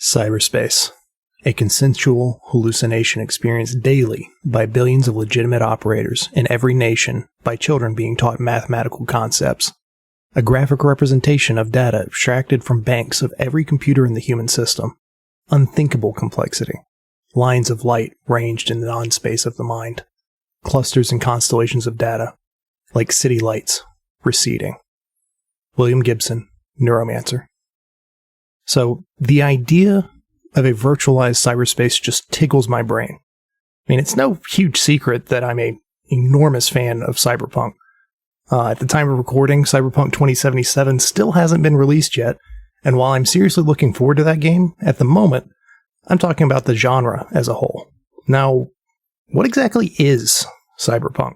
Cyberspace. A consensual hallucination experienced daily by billions of legitimate operators in every nation by children being taught mathematical concepts. A graphic representation of data abstracted from banks of every computer in the human system. Unthinkable complexity. Lines of light ranged in the non-space of the mind. Clusters and constellations of data, like city lights, receding. William Gibson, Neuromancer. So, the idea of a virtualized cyberspace just tickles my brain. I mean, it's no huge secret that I'm an enormous fan of cyberpunk. At the time of recording, Cyberpunk 2077 still hasn't been released yet, and while I'm seriously looking forward to that game, at the moment, I'm talking about the genre as a whole. Now, what exactly is cyberpunk?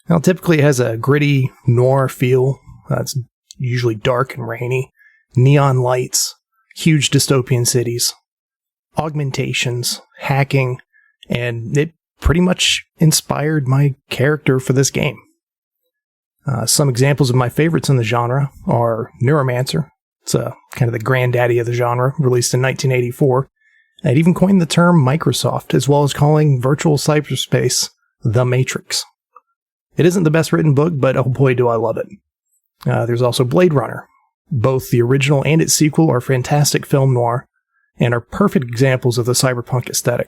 Well, typically it has a gritty noir feel. It's usually dark and rainy. Neon lights, huge dystopian cities, augmentations, hacking, and it pretty much inspired my character for this game. Some examples of my favorites in the genre are Neuromancer. It's kind of the granddaddy of the genre, released in 1984. It even coined the term Microsoft, as well as calling virtual cyberspace The Matrix. It isn't the best written book, but oh boy do I love it. There's also Blade Runner. Both the original and its sequel are fantastic film noir, and are perfect examples of the cyberpunk aesthetic.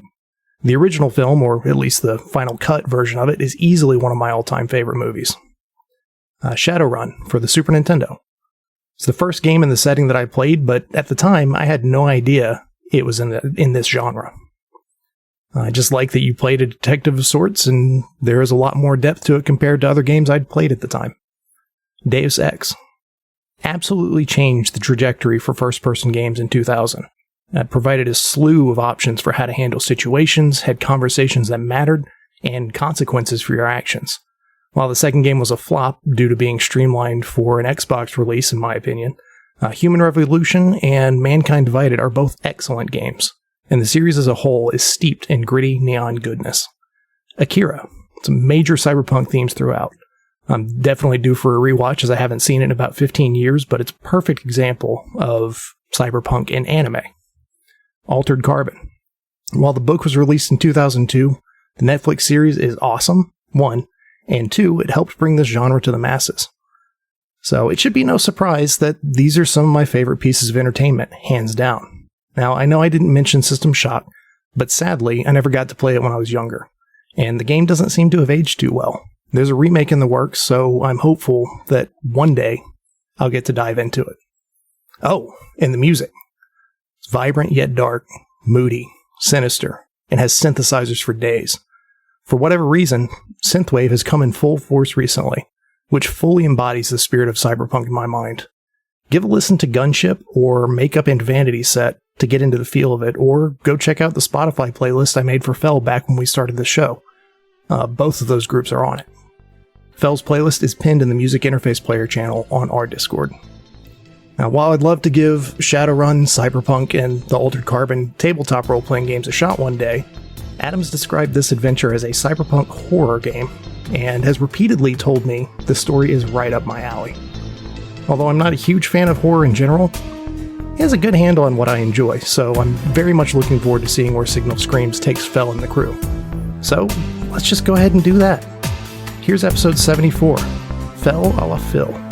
The original film, or at least the final cut version of it, is easily one of my all-time favorite movies. Shadowrun for the Super Nintendo. It's the first game in the setting that I played, but at the time, I had no idea it was in this genre. I just like that you played a detective of sorts, and there is a lot more depth to it compared to other games I'd played at the time. Deus Ex absolutely changed the trajectory for first-person games in 2000. It provided a slew of options for how to handle situations, had conversations that mattered, and consequences for your actions. While the second game was a flop due to being streamlined for an Xbox release, in my opinion, Human Revolution and Mankind Divided are both excellent games, and the series as a whole is steeped in gritty neon goodness. Akira, some major cyberpunk themes throughout. I'm definitely due for a rewatch as I haven't seen it in about 15 years, but it's a perfect example of cyberpunk in anime. Altered Carbon. While the book was released in 2002, the Netflix series is awesome, one, and two, it helped bring this genre to the masses. So it should be no surprise that these are some of my favorite pieces of entertainment, hands down. Now, I know I didn't mention System Shock, but sadly, I never got to play it when I was younger, and the game doesn't seem to have aged too well. There's a remake in the works, so I'm hopeful that one day I'll get to dive into it. Oh, and the music. It's vibrant yet dark, moody, sinister, and has synthesizers for days. For whatever reason, synthwave has come in full force recently, which fully embodies the spirit of cyberpunk in my mind. Give a listen to Gunship or Makeup and Vanity Set to get into the feel of it, or go check out the Spotify playlist I made for Fell back when we started the show. Both of those groups are on it. Fell's playlist is pinned in the Music Interface Player channel on our Discord. Now, while I'd love to give Shadowrun, Cyberpunk, and the Altered Carbon tabletop role-playing games a shot one day, Adams described this adventure as a cyberpunk horror game, and has repeatedly told me the story is right up my alley. Although I'm not a huge fan of horror in general, he has a good handle on what I enjoy, so I'm very much looking forward to seeing where Signal Screams takes Fell and the crew. So, let's just go ahead and do that. Here's episode 74, Fell a la Phil.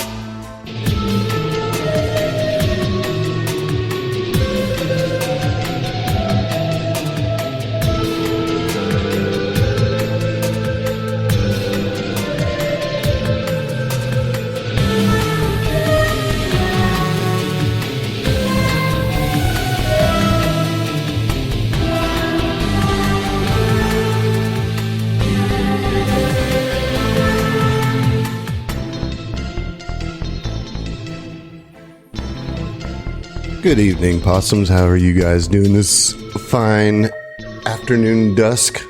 Good evening, possums. How are you guys doing this fine afternoon dusk?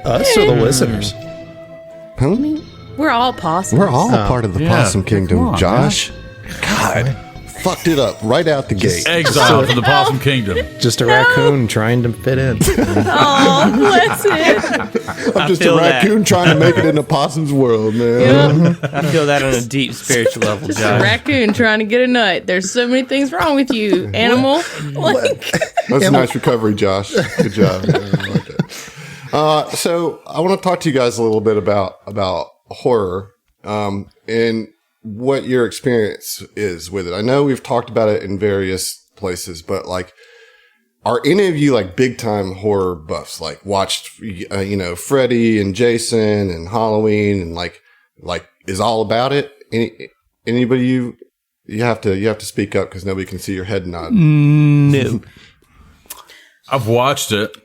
Us or the listeners? Huh? We're all possums. We're all part of the possum kingdom, come on, Josh. God, fucked it up right out the gate. Exiled from the Possum Kingdom. Just a raccoon trying to fit in. Oh, bless it. I'm just a raccoon trying to make it in a possum's world, man. I feel that on a deep spiritual level, Josh. Raccoon trying to get a nut. There's so many things wrong with you, animal. Like, That's a nice recovery, Josh. Good job. I like that. So I want to talk to you guys a little bit about horror and what your experience is with it. I know we've talked about it in various places, but like, are any of you like big time horror buffs? Like watched, Freddy and Jason and Halloween and like is all about it? Anybody you have to speak up because nobody can see your head nod. No. I've watched it.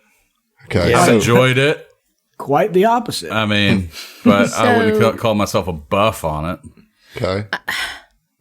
Okay. Yeah. I've enjoyed it. Quite the opposite. I mean, but I wouldn't call myself a buff on it. Okay.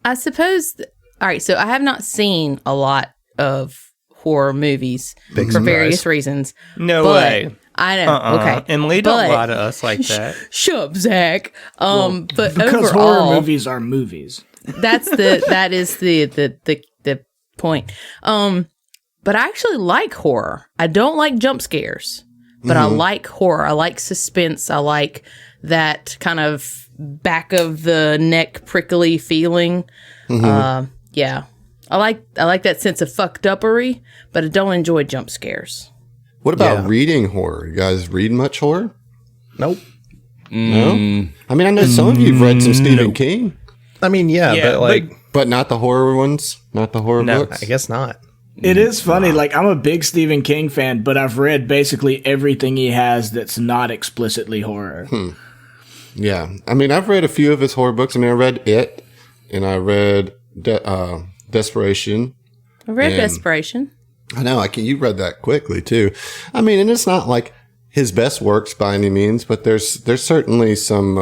I suppose. All right, so I have not seen a lot of horror movies for various reasons. No but way. I know. Okay, And Lee don't lie to us like that. Shut up, Zach. But because overall, horror movies are movies. that is the point. But I actually like horror. I don't like jump scares, but I like horror. I like suspense. I like that kind of back of the neck prickly feeling. Yeah. I like that sense of fucked uppery, but I don't enjoy jump scares. What about reading horror? You guys read much horror? Nope. No? I mean, I know some of you have read some Stephen King. I mean, yeah, But not the horror ones? Not the horror No, books? I guess not. It is funny. Like, I'm a big Stephen King fan, but I've read basically everything he has that's not explicitly horror. Yeah. I mean, I've read a few of his horror books. I mean, I read It, and I read Desperation. I read Desperation. I know. You read that quickly, too. I mean, and it's not like his best works by any means, but there's certainly some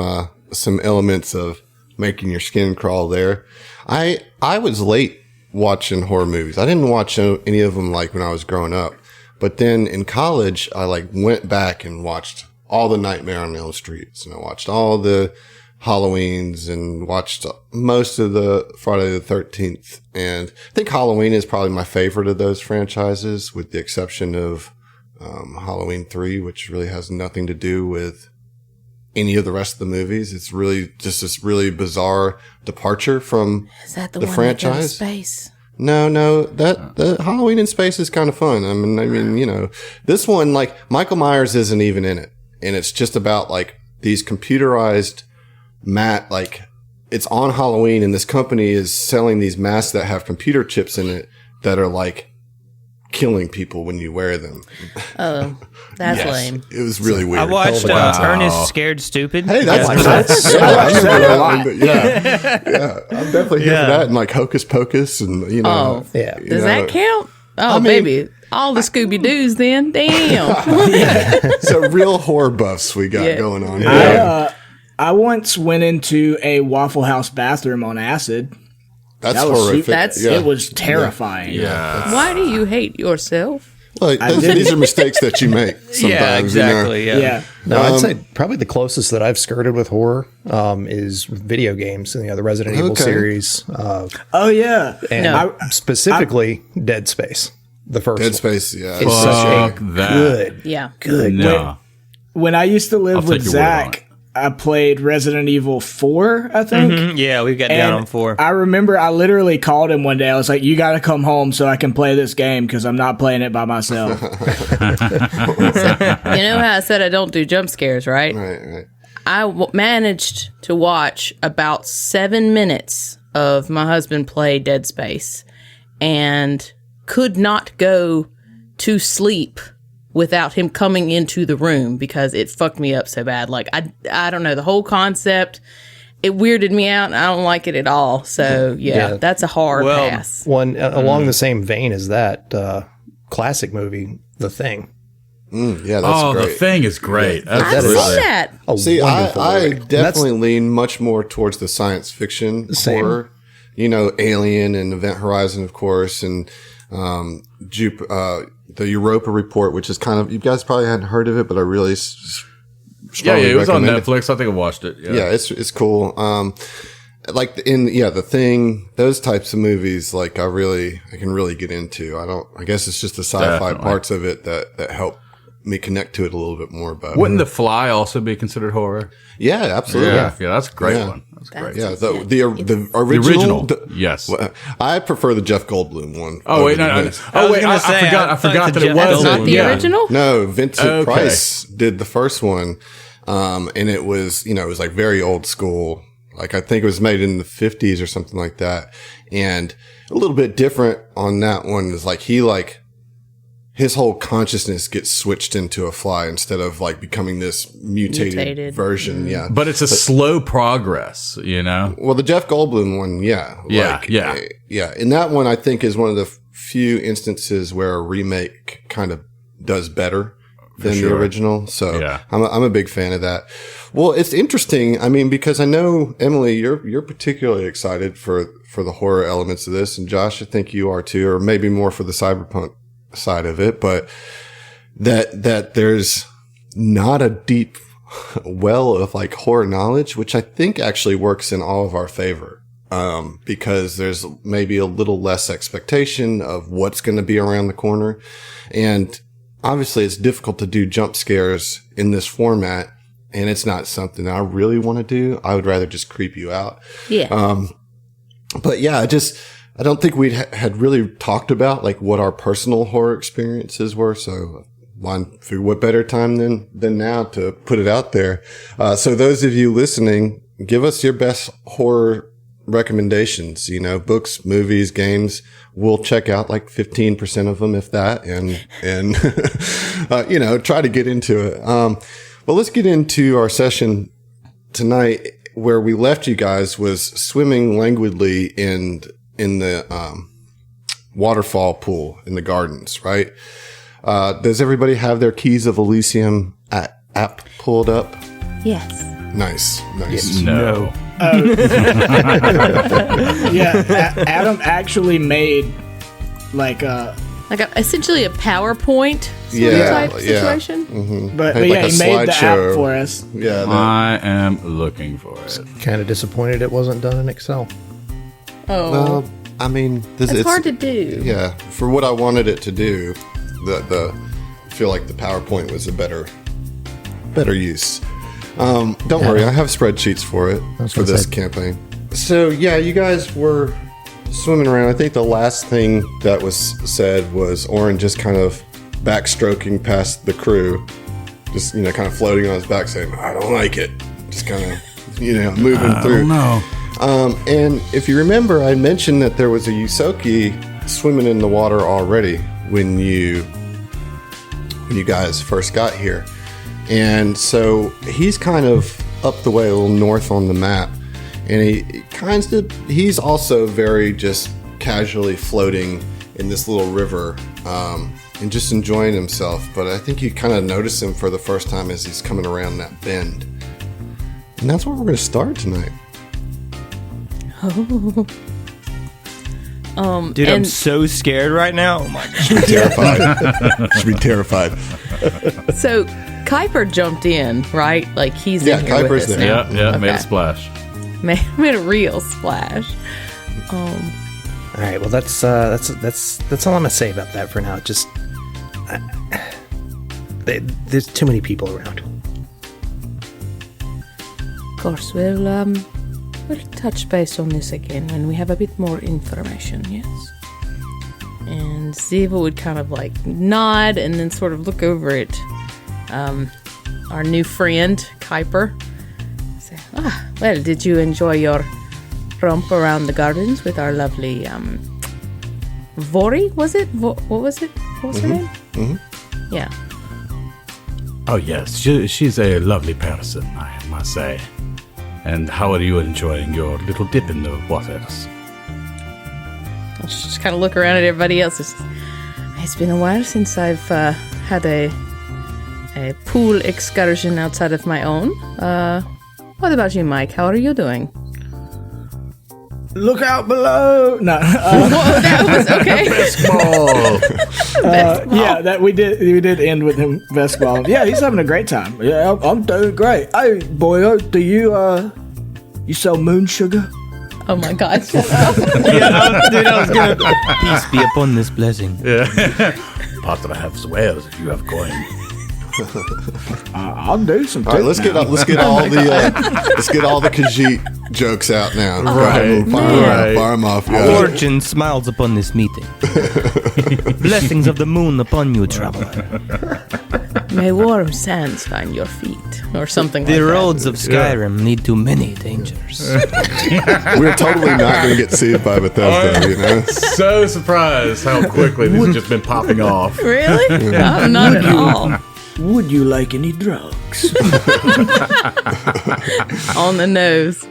elements of making your skin crawl there. I was late watching horror movies. I didn't watch any of them like when I was growing up, but then in college, I like went back and watched all the Nightmare on Elm Streets, and I watched all the Halloweens and watched most of the Friday the 13th. And I think Halloween is probably my favorite of those franchises, with the exception of Halloween 3, which really has nothing to do with any of the rest of the movies. It's really just this really bizarre departure from Is that the the one franchise. that goes to space? No, the Halloween in space is kind of fun. I mean, this one, like, Michael Myers isn't even in it. And it's just about like these computerized like, it's on Halloween and this company is selling these masks that have computer chips in it that are like killing people when you wear them. Oh, that's lame. It was really weird. I watched Ernest Scared Stupid. Hey, that's yeah. I'm definitely here for that, and like Hocus Pocus, and Does that count? Oh, baby. All the Scooby Doos then. Damn. So real horror buffs we got going on here. I once went into a Waffle House bathroom on acid. That's That was horrific. It was terrifying. Yeah. Why do you hate yourself? Like, these are mistakes that you make sometimes. Yeah, exactly. Yeah. No, I'd say probably the closest that I've skirted with horror is video games, and the Resident Evil series. Oh, yeah. And specifically Dead Space, the first Dead one. Space, yeah. It's such a that. good, Yeah. good. No. When I used to live I'll with take your word on it. Zach, I played Resident Evil 4, I think. Yeah, we've got down on 4. I remember I literally called him one day. I was like, you got to come home so I can play this game because I'm not playing it by myself. You know how I said I don't do jump scares, right? Right. I managed to watch about 7 minutes of my husband play Dead Space and could not go to sleep without him coming into the room because it fucked me up so bad. Like, I don't know, the whole concept, it weirded me out and I don't like it at all. So, yeah. That's a hard pass. One along the same vein as that classic movie, The Thing. Yeah, that's great. The Thing is great. I've That's seen really- that. See, wonderful I movie. definitely lean much more towards the science fiction horror. Alien and Event Horizon, of course, and the Europa Report, which is kind of, you guys probably hadn't heard of it, but I really strongly it was on recommend it. Netflix. I think I watched it. Yeah, it's cool. like The Thing, those types of movies, like I can really get into. I guess it's just the sci-fi Definitely. parts of it that help me connect to it a little bit more. But Wouldn't The Fly also be considered horror? yeah, absolutely. Yeah, that's a great Yeah. one. That's great. Yeah, the original. Yes. I prefer the Jeff Goldblum one. Oh wait, no. I was gonna say, I I forgot thought that the it was. Jeff Not the yeah. original? No, Vincent Okay. Price did the first one, and it was it was like very old school. Like I think it was made in the 50s or something like that, and a little bit different on that one is like his whole consciousness gets switched into a fly instead of like becoming this mutated. version. Yeah. But it's a slow progress, you know? Well, the Jeff Goldblum one, yeah. Yeah, yeah. Yeah. And that one I think is one of the few instances where a remake kind of does better than the original. So Yeah. I'm a big fan of that. Well, it's interesting. I mean, because I know, Emily, you're particularly excited for the horror elements of this. And Josh, I think you are too, or maybe more for the cyberpunk side of it, but that there's not a deep well of like horror knowledge, which I think actually works in all of our favor. Because there's maybe a little less expectation of what's going to be around the corner. And obviously it's difficult to do jump scares in this format. And it's not something that I really want to do. I would rather just creep you out. Yeah. But yeah, I don't think we had really talked about like what our personal horror experiences were. So what better time than now to put it out there. So those of you listening, give us your best horror recommendations, books, movies, games. We'll check out like 15% of them, if that, and try to get into it. Well, let's get into our session tonight. Where we left you guys was swimming languidly in the waterfall pool in the gardens, right? Does everybody have their Keys of Elysium app pulled up? Yes. Nice. No. Yeah, Adam actually made like Essentially a PowerPoint sort of type situation. but Had yeah, like a he made the slideshow. app for us. Yeah. I am looking for it. Kind of disappointed it wasn't done in Excel. Oh. I mean, it's hard to do. Yeah, for what I wanted it to do, I feel like the PowerPoint was a better use. Don't worry, I have spreadsheets for it for this campaign. So yeah, you guys were swimming around. I think the last thing that was said was Oren just kind of backstroking past the crew, just kind of floating on his back, saying, "I don't like it." Just kind of moving through. No. And if you remember, I mentioned that there was a Yusoki swimming in the water already when you guys first got here. And so he's kind of up the way a little north on the map. And he's also very just casually floating in this little river and just enjoying himself. But I think you kind of notice him for the first time as he's coming around that bend. And that's where we're going to start tonight. Dude, I'm so scared right now. Oh my god. Should be terrified. So Kuiper jumped in, right? Like he's in here Kuiper's with us there. now. Yeah, made a Okay. splash. Made a real splash. All right, well that's all I'm gonna say about that for now. Just there's too many people around. Of course, we'll touch base on this again when we have a bit more information. Yes. And Ziva would kind of like nod and then sort of look over at our new friend Kuiper. Say, well, did you enjoy your romp around the gardens with our lovely Vori? Was it? What was it? What was her name? Mm-hmm. Yeah. Oh, yes. She's a lovely person, I must say. And how are you enjoying your little dip in the waters? I'll just kind of look around at everybody else. It's been a while since I've had a pool excursion outside of my own. What about you, Mike? How are you doing? Look out below! No, Whoa, that was okay. yeah, that we did end with him best ball. Yeah, he's having a great time. Yeah, I'm doing great. Hey, boyo, do you sell moon sugar? Oh my God. Dude, I was gonna. Peace be upon this blessing. Patra have swears if you have coin. I'll do some. All right, let's get all the Khajiit jokes out now. Fire them off. Yeah. Fortune smiles upon this meeting. Blessings of the moon upon you, traveler. May warm sands find your feet, or something The like that. roads of Skyrim lead to many dangers. We're totally not going to get sued by Bethesda, you know? So surprised how quickly this has just been popping off. Really? No, not at all. Would you like any drugs? On the nose.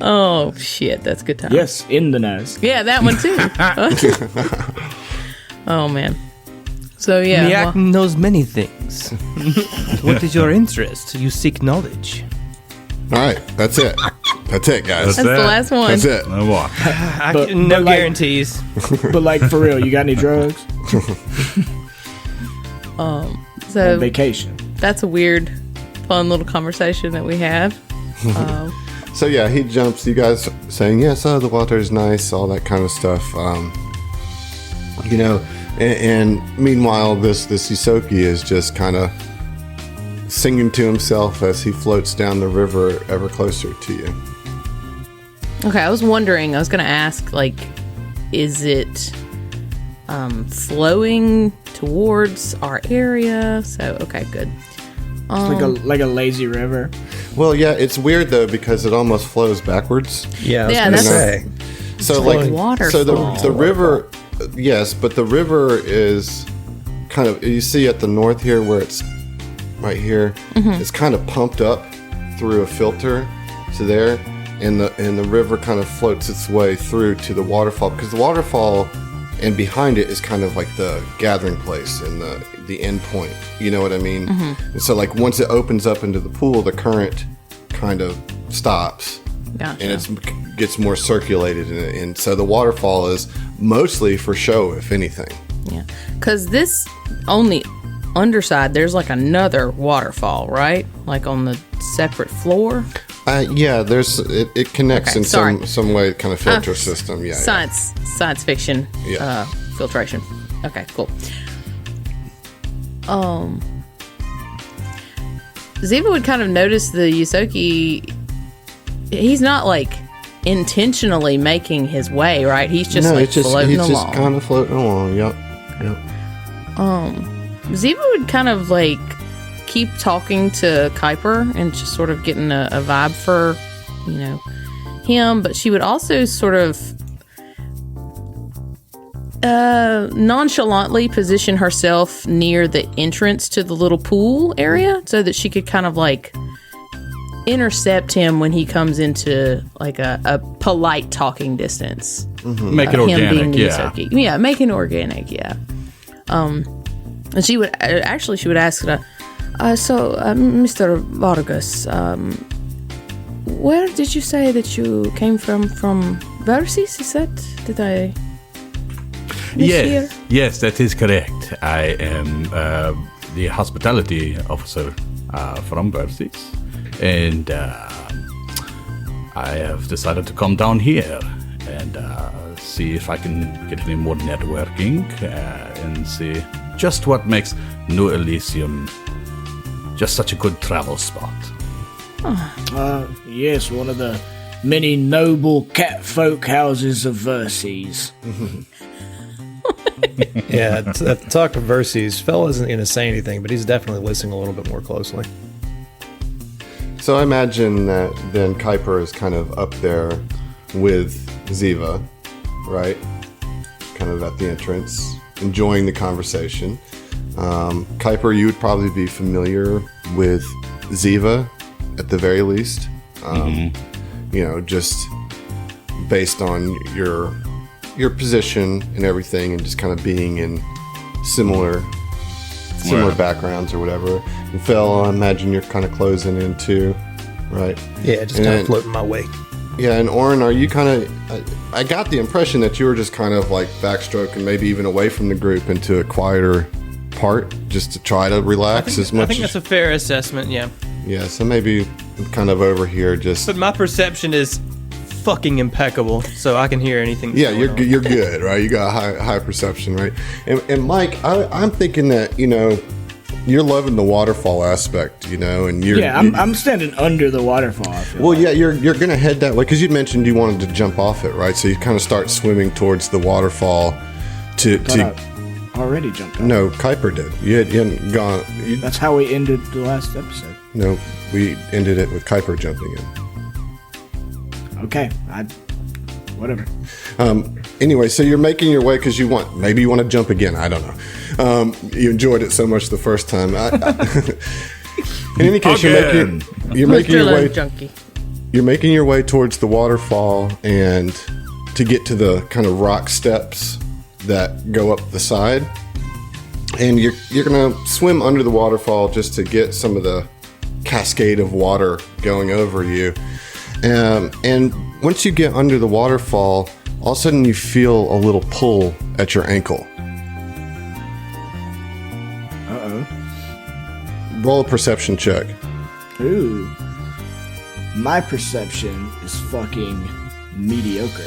Oh, shit. That's good time. Yes, in the nose. Yeah, that one too. Oh, man. So, yeah. Miak knows many things. What is your interest? You seek knowledge. All right, that's it. That's it, guys. That's the last one. That's it. No more. No like- guarantees. But like for real, you got any drugs? So, On vacation. that's a weird, fun little conversation that we have. So yeah, he jumps. You guys saying yes? Oh, the water is nice. All that kind of stuff. You know, and meanwhile, this Isoki is just kind of singing to himself as he floats down the river ever closer to you. Okay, I was wondering, I was going to ask, like, is it flowing towards our area? So, okay, good. It's like a lazy river. Well, yeah, it's weird though because it almost flows backwards. Yeah, I was Yeah, gonna that's- say. So like like, waterfall. so the river, yes, but the river is kind of, you see at the north here where it's right here, it's kind of pumped up through a filter to there, and the river kind of floats its way through to the waterfall because the waterfall and behind it is kind of like the gathering place and the end point. You know what I mean? And so like once it opens up into the pool, the current kind of stops. Gotcha. And it gets more circulated, and so the waterfall is mostly for show, if anything. Yeah. Because this, on the underside, there's like another waterfall, right? Like on the separate floor? Yeah, there's it connects Okay, in sorry. some way, kind of filter system. Yeah, Science fiction Yeah. filtration. Okay, cool. Ziva would kind of notice the Yusoki. He's not like intentionally making his way, right? He's just no, like it's just floating he's along. just kind of floating along. Yep. Ziva would kind of like keep talking to Kuiper and just sort of getting a vibe for, you know, him, but she would also sort of nonchalantly position herself near the entrance to the little pool area so that she could kind of like intercept him when he comes into like a polite talking distance. Make it Him being organic, the yeah. Yusoki. Yeah, make it organic, yeah. And she would ask her, Mr. Vargas, where did you say that you came from? From Versis, is that? Did I mishear? Yes, that is correct. I am the hospitality officer from Versis, and I have decided to come down here and see if I can get any more networking and see just what makes New Elysium just such a good travel spot. Yes, one of the many noble catfolk houses of Verses. Yeah, at the talk of Verses, Fell isn't going to say anything, but he's definitely listening a little bit more closely. So I imagine that then Kuiper is kind of up there with Ziva, right? Kind of at the entrance, enjoying the conversation. Kuiper, you would probably be familiar with Ziva at the very least. You know, just based on your position and everything, and just kind of being in similar backgrounds or whatever. And Phil, I imagine you're kind of closing in too, right? Yeah, just kind of floating my way. Yeah, and Oren, are you kind of... I got the impression that you were just kind of like backstroking, maybe even away from the group into a quieter part, just to try to relax as much I think that's a fair assessment, yeah. Yeah, so maybe kind of over here just... But my perception is fucking impeccable, so I can hear anything. Yeah, you're good, right? You got high perception, right? And Mike, I'm thinking that you're loving the waterfall aspect, and I'm standing under the waterfall. I feel like. Yeah, you're gonna head that way because you mentioned you wanted to jump off it, right? So you kind of start swimming towards the waterfall to already jumped off. No, Kuiper did. You hadn't gone. That's how we ended the last episode. No, we ended it with Kuiper jumping in. Okay, whatever. Anyway, so you're making your way because maybe you want to jump again. I don't know. You enjoyed it so much the first time. In any case, you're making your way. Junkie. You're making your way towards the waterfall, and to get to the kind of rock steps that go up the side, and you're gonna swim under the waterfall just to get some of the cascade of water going over you. And once you get under the waterfall, all of a sudden you feel a little pull at your ankle. Uh-oh. Roll a perception check. Ooh. My perception is fucking mediocre.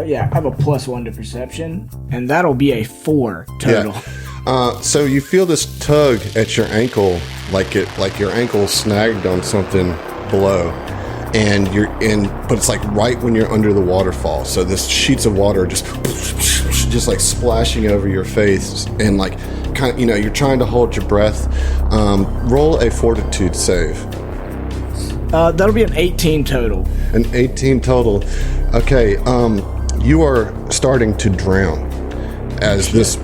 Yeah, I have a +1 to perception, and that'll be a 4 total. Yeah. So you feel this tug at your ankle, like your ankle snagged on something below, but it's like right when you're under the waterfall. So this sheets of water just like splashing over your face, and like kind of, you're trying to hold your breath. Roll a fortitude save. That'll be an 18 total. An 18 total. Okay. You are starting to drown as this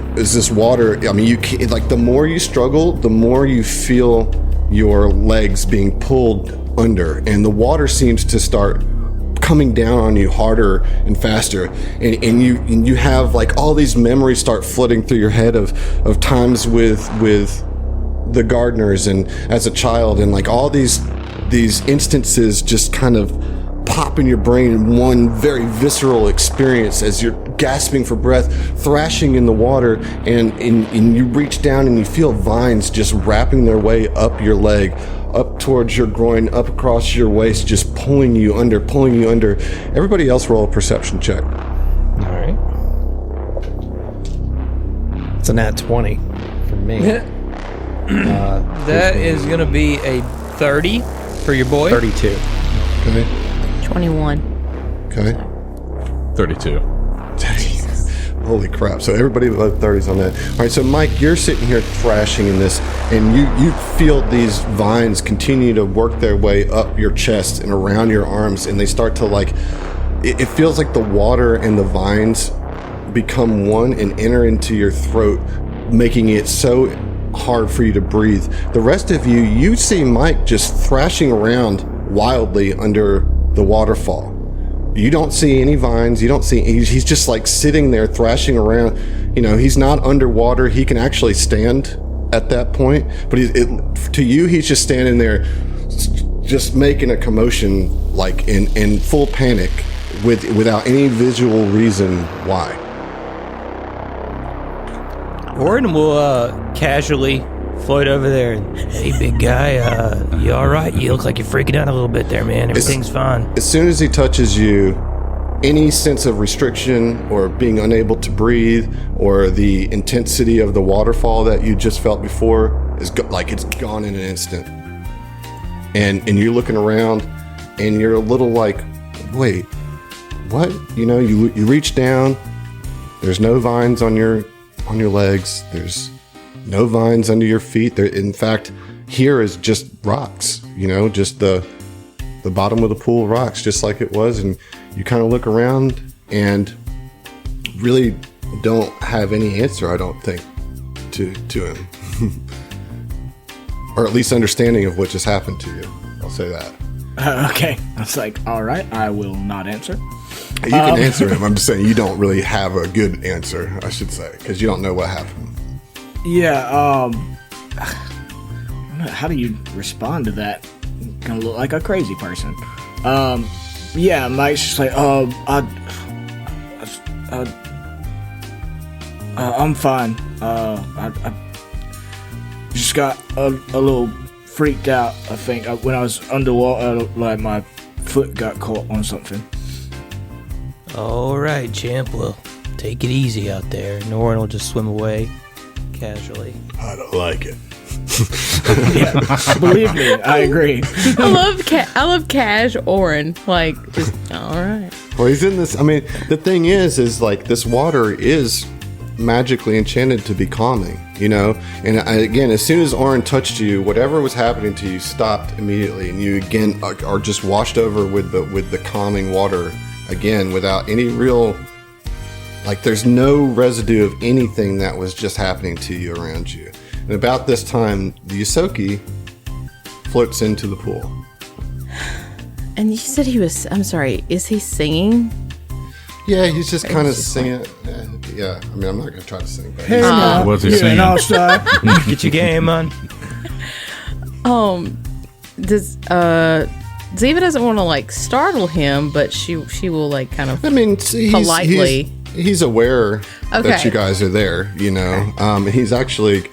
water. I mean, the more you struggle, the more you feel your legs being pulled under, and the water seems to start coming down on you harder and faster, and you have like all these memories start flooding through your head of times with the gardeners and as a child, and like all these instances just kind of pop in your brain in one very visceral experience as you're gasping for breath, thrashing in the water, and you reach down and you feel vines just wrapping their way up your leg, up towards your groin, up across your waist, just pulling you under. Everybody else roll a perception check. All right. It's a nat 20 for me. That is going to be a 30 for your boy. 32. Okay. 21. Okay. 32. Holy crap. So everybody above 30s on that. All right, so Mike, you're sitting here thrashing in this, and you feel these vines continue to work their way up your chest and around your arms, and they start to it feels like the water and the vines become one and enter into your throat, making it so hard for you to breathe. The rest of you see Mike just thrashing around wildly under the waterfall. You don't see any vines. You don't see. He's just like sitting there thrashing around. He's not underwater. He can actually stand at that point. But to you, he's just standing there, just making a commotion, like in full panic, without any visual reason why. Warren will casually float over there and, hey, big guy, you all right? You look like you're freaking out a little bit there, man. Everything's fine. As soon as he touches you, any sense of restriction or being unable to breathe or the intensity of the waterfall that you just felt before is it's gone in an instant. And you're looking around and you're a little like, wait, what? You reach down. There's no vines on your legs. There's no vines under your feet. There, in fact, here is just rocks. Just the bottom of the pool rocks, just like it was. And you kind of look around and really don't have any answer, I don't think, to him, or at least understanding of what just happened to you. I'll say that. Okay, I was like, all right, I will not answer. You can answer him. I'm just saying you don't really have a good answer, I should say, because you don't know what happened. Yeah, how do you respond to that? Gonna look like a crazy person. Yeah, Mike's just like, I'm fine. I just got a little freaked out, I think, when I was underwater, like my foot got caught on something. All right, champ. Well, take it easy out there. Norin will just swim away casually. I don't like it. Yeah, believe me, I agree. I love Cash Orin. Like, just all right. Well, he's in this. I mean, the thing is like this water is magically enchanted to be calming, you know. And again, as soon as Orin touched you, whatever was happening to you stopped immediately, and you again are just washed over with the calming water again, without any real, like, there's no residue of anything that was just happening to you around you. And about this time, the Yusoki floats into the pool. And you said he was. I'm sorry. Is he singing? Yeah, he's just kind of singing. Yeah, I mean, I'm not going to try to sing, but Hey, now, What's he you're saying? an all-star. Get your game on. Does Ziva doesn't want to like startle him, but she will like kind of. I mean, see, politely. he's aware that Okay. you guys are there, you know. And he's actually,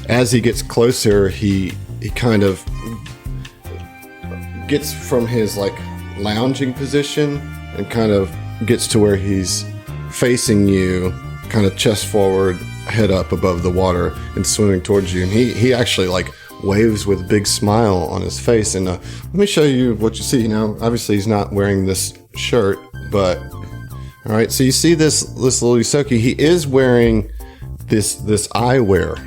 as he gets closer, he kind of gets from his like lounging position and kind of gets to where he's facing you, kind of chest forward, head up above the water and swimming towards you. And he actually like waves with a big smile on his face. And let me show you what you see. Now, obviously he's not wearing this shirt, but all right. So you see this little Yusoki. He is wearing this eyewear.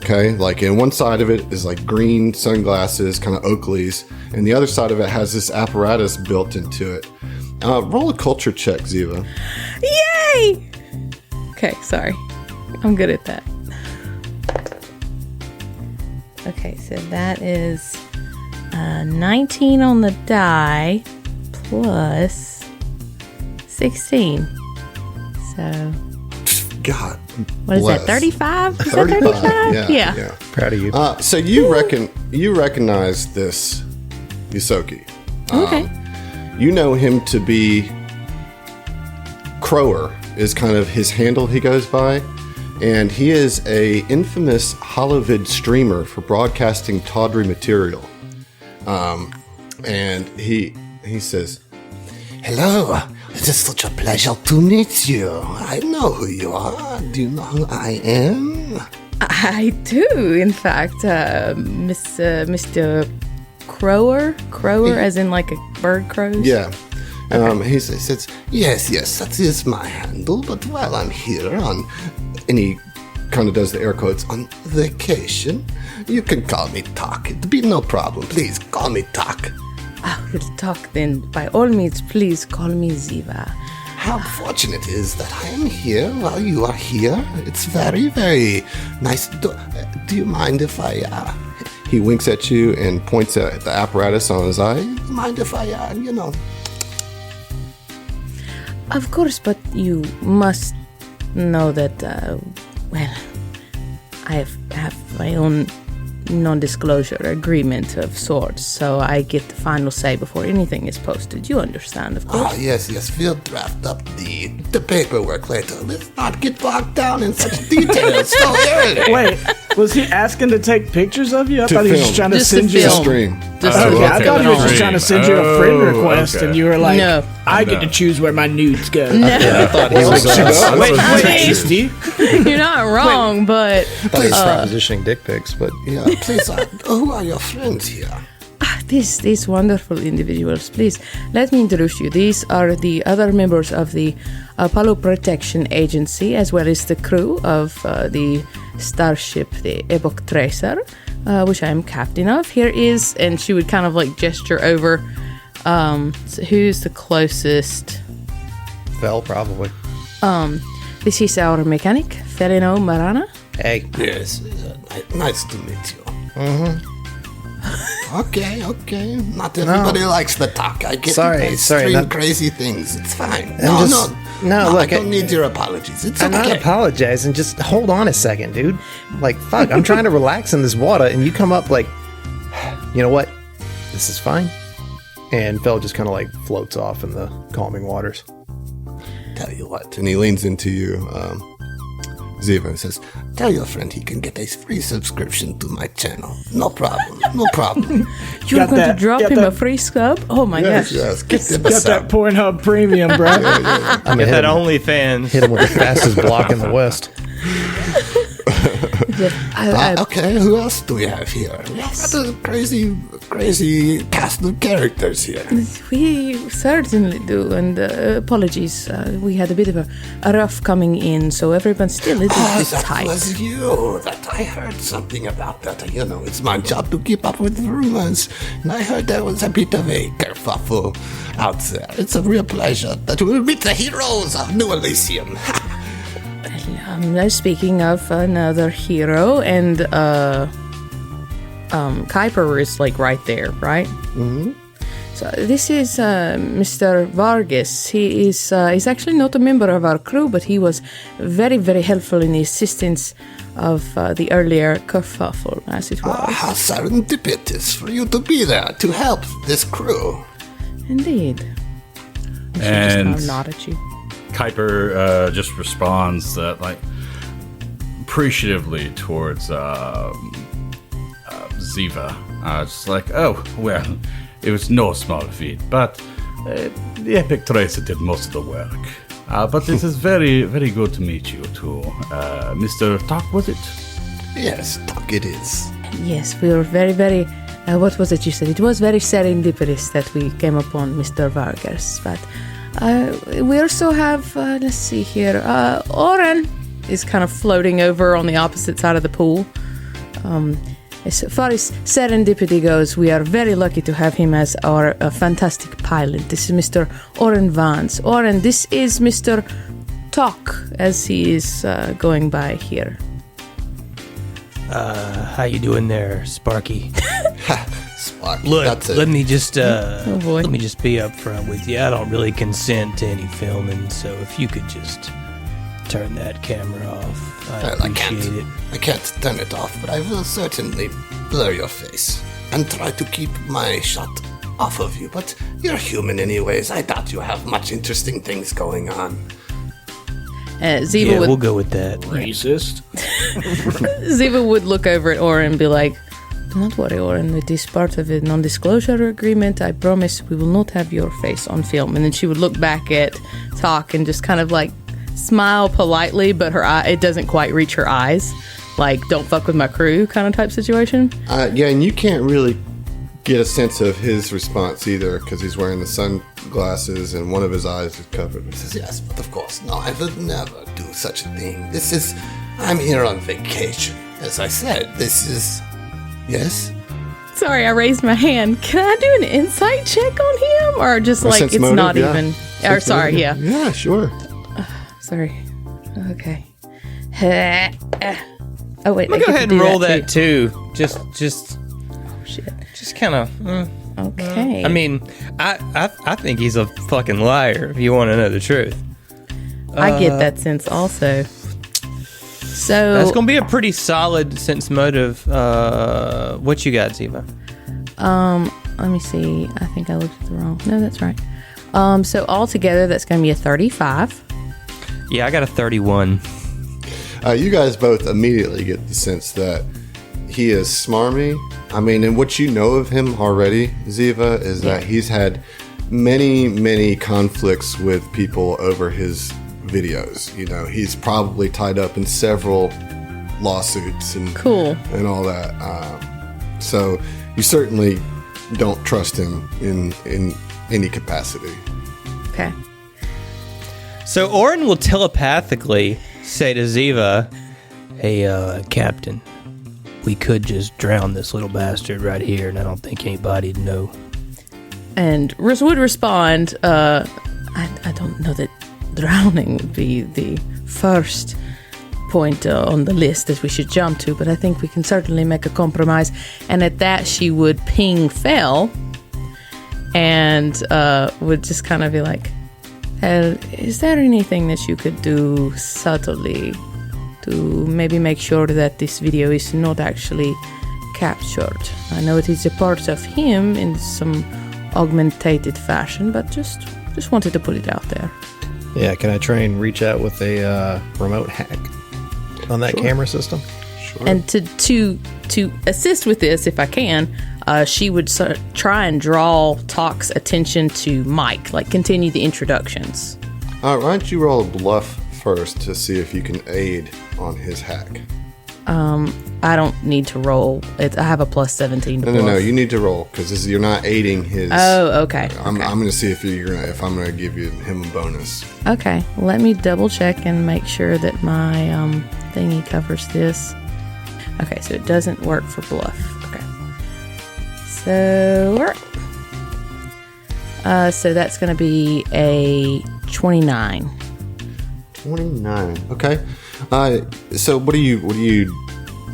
Okay, like in one side of it is like green sunglasses, kind of Oakley's, and the other side of it has this apparatus built into it. Roll a culture check, Ziva. Yay! Okay, sorry. I'm good at that. Okay, so that is 19 on the die plus 16. So, God, what is bless. that, 35? Is 35, that 35? yeah. Proud of you. So you recognize this Yusoki. Okay. You know him to be Crower is kind of his handle he goes by, and he is a infamous holovid streamer for broadcasting tawdry material. And he says, "Hello, it is such a pleasure to meet you. I know who you are. Do you know who I am?" I do, in fact, Mr. Crower, as in like a bird crows. Yeah. He says, yes, that is my handle, but while I'm here and he kind of does the air quotes, on vacation, you can call me Talk. It'd be no problem. Please, call me Talk. We'll talk then. By all means, please call me Ziva. How fortunate it is that I am here while you are here. It's very, very nice. Do you mind if I... He winks at you and points at the apparatus on his eye. Mind if I, Of course, but you must know that, I have my own non-disclosure agreement of sorts, so I get the final say before anything is posted. You understand, of course. Oh, yes, we'll draft up the paperwork later. Let's not get bogged down in such details so early. Wait, was he asking to take pictures of you? I thought he was film. just trying to Just to send you film. Stream. Just Okay, I thought he was just okay. trying to send you a friend request, okay. and you were like, No. I get to choose where my nudes go. I thought he was Wait, Hey. tasty. You're not wrong, but propositioning dick pics, but Yeah, please, who are your friends here? these wonderful individuals, please let me introduce you. These are the other members of the Apollo Protection Agency, as well as the crew of the starship, the Epoch Tracer, which I am captain of. Here is, and she would kind of like gesture over, so who's the closest? fell probably. This is our mechanic, Felino Marana. Hey, Yes, nice to meet you. Okay. Not everybody likes the talk. I get Sorry, they sorry, stream not- crazy things. It's fine. No, look, I don't need your apologies. It's I'm not okay. apologizing. Just hold on a second, dude. Like, fuck, I'm trying to relax in this water, and you come up like, you know what? This is fine. And Phil just kind of like floats off in the calming waters. Tell you what. And he leans into you. Ziva says, tell your friend he can get a free subscription to my channel. No problem. No problem. You're going to drop him a free sub? Oh my gosh. Yes, get him a Got sub. that Pornhub premium, bro. I mean, Get that OnlyFans. hit him with the fastest block in the West. Okay, who else do we have here? What a crazy cast of characters here. We certainly do, and apologies. We had a bit of a rough coming in, so everyone's still a little bit That tight. was you. That I heard something about that. You know, it's my job to keep up with rumors, and I heard there was a bit of a kerfuffle out there. It's a real pleasure that we'll meet the heroes of New Elysium. Speaking of another hero, and Kuiper is like right there, right? Mm-hmm. So this is Mr. Vargas. He is he's actually not a member of our crew, but he was very, very helpful in the assistance of the earlier kerfuffle, as it was. How serendipitous for you to be there to help this crew. Indeed. I should just And- kind of nod at you. Kuiper just responds appreciatively towards Ziva. Just like, oh, well, it was no small feat, but the Epic Tracer did most of the work. But it is very, very good to meet you too. Mr. Talk, was it? Yes, Tuck it is. Yes, we were very, very. What was it you said? It was very serendipitous that we came upon Mr. Vargas. But we also have, let's see here, Oren is kind of floating over on the opposite side of the pool. As far as serendipity goes, we are very lucky to have him as our fantastic pilot. This is Mr. Oren Vance. Oren, this is Mr. Talk, as he is going by here. How you doing there, Sparky? Spark. Look, That's it. let me just boy. let me just be upfront with you. I don't really consent to any filming, so if you could just turn that camera off, I Well, appreciate it. I can't turn it off, but I will certainly blur your face and try to keep my shot off of you. But you're human anyways. I doubt you have much interesting things going on. Ziva Yeah, would we'll go with that. Racist. Ziva would look over at Oren and be like, do not worry, Oren, with this part of a non-disclosure agreement, I promise we will not have your face on film. And then she would look back at Talk and just kind of like smile politely, but her eye, it doesn't quite reach her eyes. Like, don't fuck with my crew kind of type situation. Yeah, and you can't really get a sense of his response either because he's wearing the sunglasses and one of his eyes is covered. He says, yes, but of course, no, I would never do such a thing. I'm here on vacation. As I said, this is... Yes? Sorry, I raised my hand. Can I do an insight check on him? Or just Or like, sense it's motive, not yeah. even... Or Sense sorry, motive. yeah. Yeah, sure. Sorry. Okay. Oh, wait. I'm gonna go ahead and roll that too. Just Shit. kind of. Okay. I mean, I think he's a fucking liar. If you want to know the truth, I get that sense also. So that's gonna be a pretty solid sense motive. What you got, Ziva? let me see. I think I looked at the wrong. No, that's right. So altogether, that's going to be a 35. Yeah, I got a 31. You guys both immediately get the sense that he is smarmy. I mean, and what you know of him already, Ziva, is that he's had many, many conflicts with people over his videos. You know, he's probably tied up in several lawsuits and Cool. and all that. So you certainly don't trust him in any capacity. Okay. So Oren will telepathically say to Ziva, "Hey, Captain, we could just drown this little bastard right here, and I don't think anybody'd know." And Riz would respond, I don't know that drowning would be the first point on the list that we should jump to, but I think we can certainly make a compromise. And at that, she would ping Fel and would just kind of be like, is there anything that you could do subtly to maybe make sure that this video is not actually captured? I know it is a part of him in some augmented fashion, but just wanted to put it out there. Yeah, can I try and reach out with a remote hack? on that camera system. And to assist with this, if I can, she would try and draw Talk's attention to Mike, like continue the introductions. All right, why don't you roll a bluff first to see if you can aid on his hack? I don't need to roll. I have a plus 17 to bluff. No. You need to roll because you're not aiding his. Oh, okay. I'm going to see if I'm going to give him a bonus. Okay, let me double check and make sure that my thingy covers this. Okay, so it doesn't work for bluff. Okay, so that's going to be a 29. 29. Okay. So what are you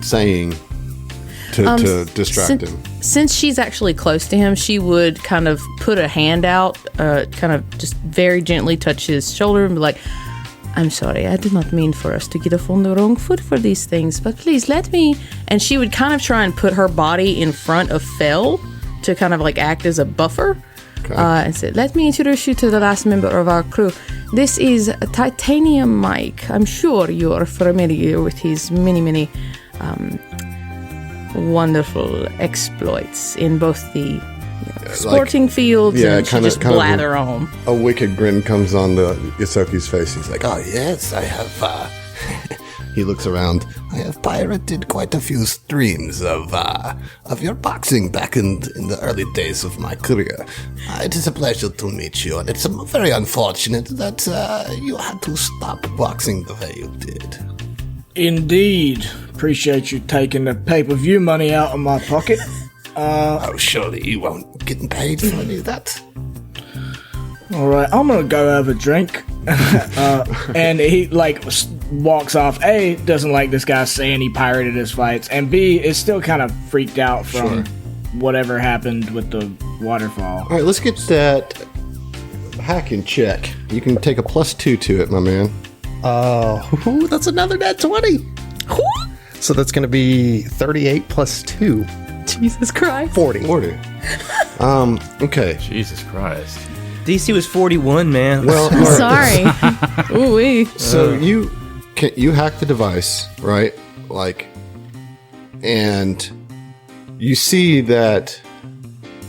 saying to distract him? Since she's actually close to him, she would kind of put a hand out, kind of just very gently touch his shoulder and be like, "I'm sorry, I did not mean for us to get off on the wrong foot for these things, but please let me." And she would kind of try and put her body in front of Fel to kind of like act as a buffer. Okay. And said, "Let me introduce you to the last member of our crew. This is Titanium Mike. I'm sure you are familiar with his many wonderful exploits in both the sporting fields and she just blather on." A wicked grin comes on the Yosoki's face. He's like, "Oh yes, I have." He looks around. "I have pirated quite a few streams of your boxing back in the early days of my career. It is a pleasure to meet you, and it's very unfortunate that you had to stop boxing the way you did." Indeed. Appreciate you taking the pay-per-view money out of my pocket. Oh, surely you won't get paid for any of that. All right, I'm gonna go have a drink. And he walks off. A, doesn't like this guy saying he pirated his fights, and B, is still kind of freaked out from whatever happened with the waterfall. All right, let's get that hack in check. You can take a +2 to it, my man. Oh, that's another net 20. So that's going to be 38 plus 2. Jesus Christ. 40. Okay. Jesus Christ. DC was 41, man. Well, I'm sorry. Ooh-wee. So you hack the device, right? And you see that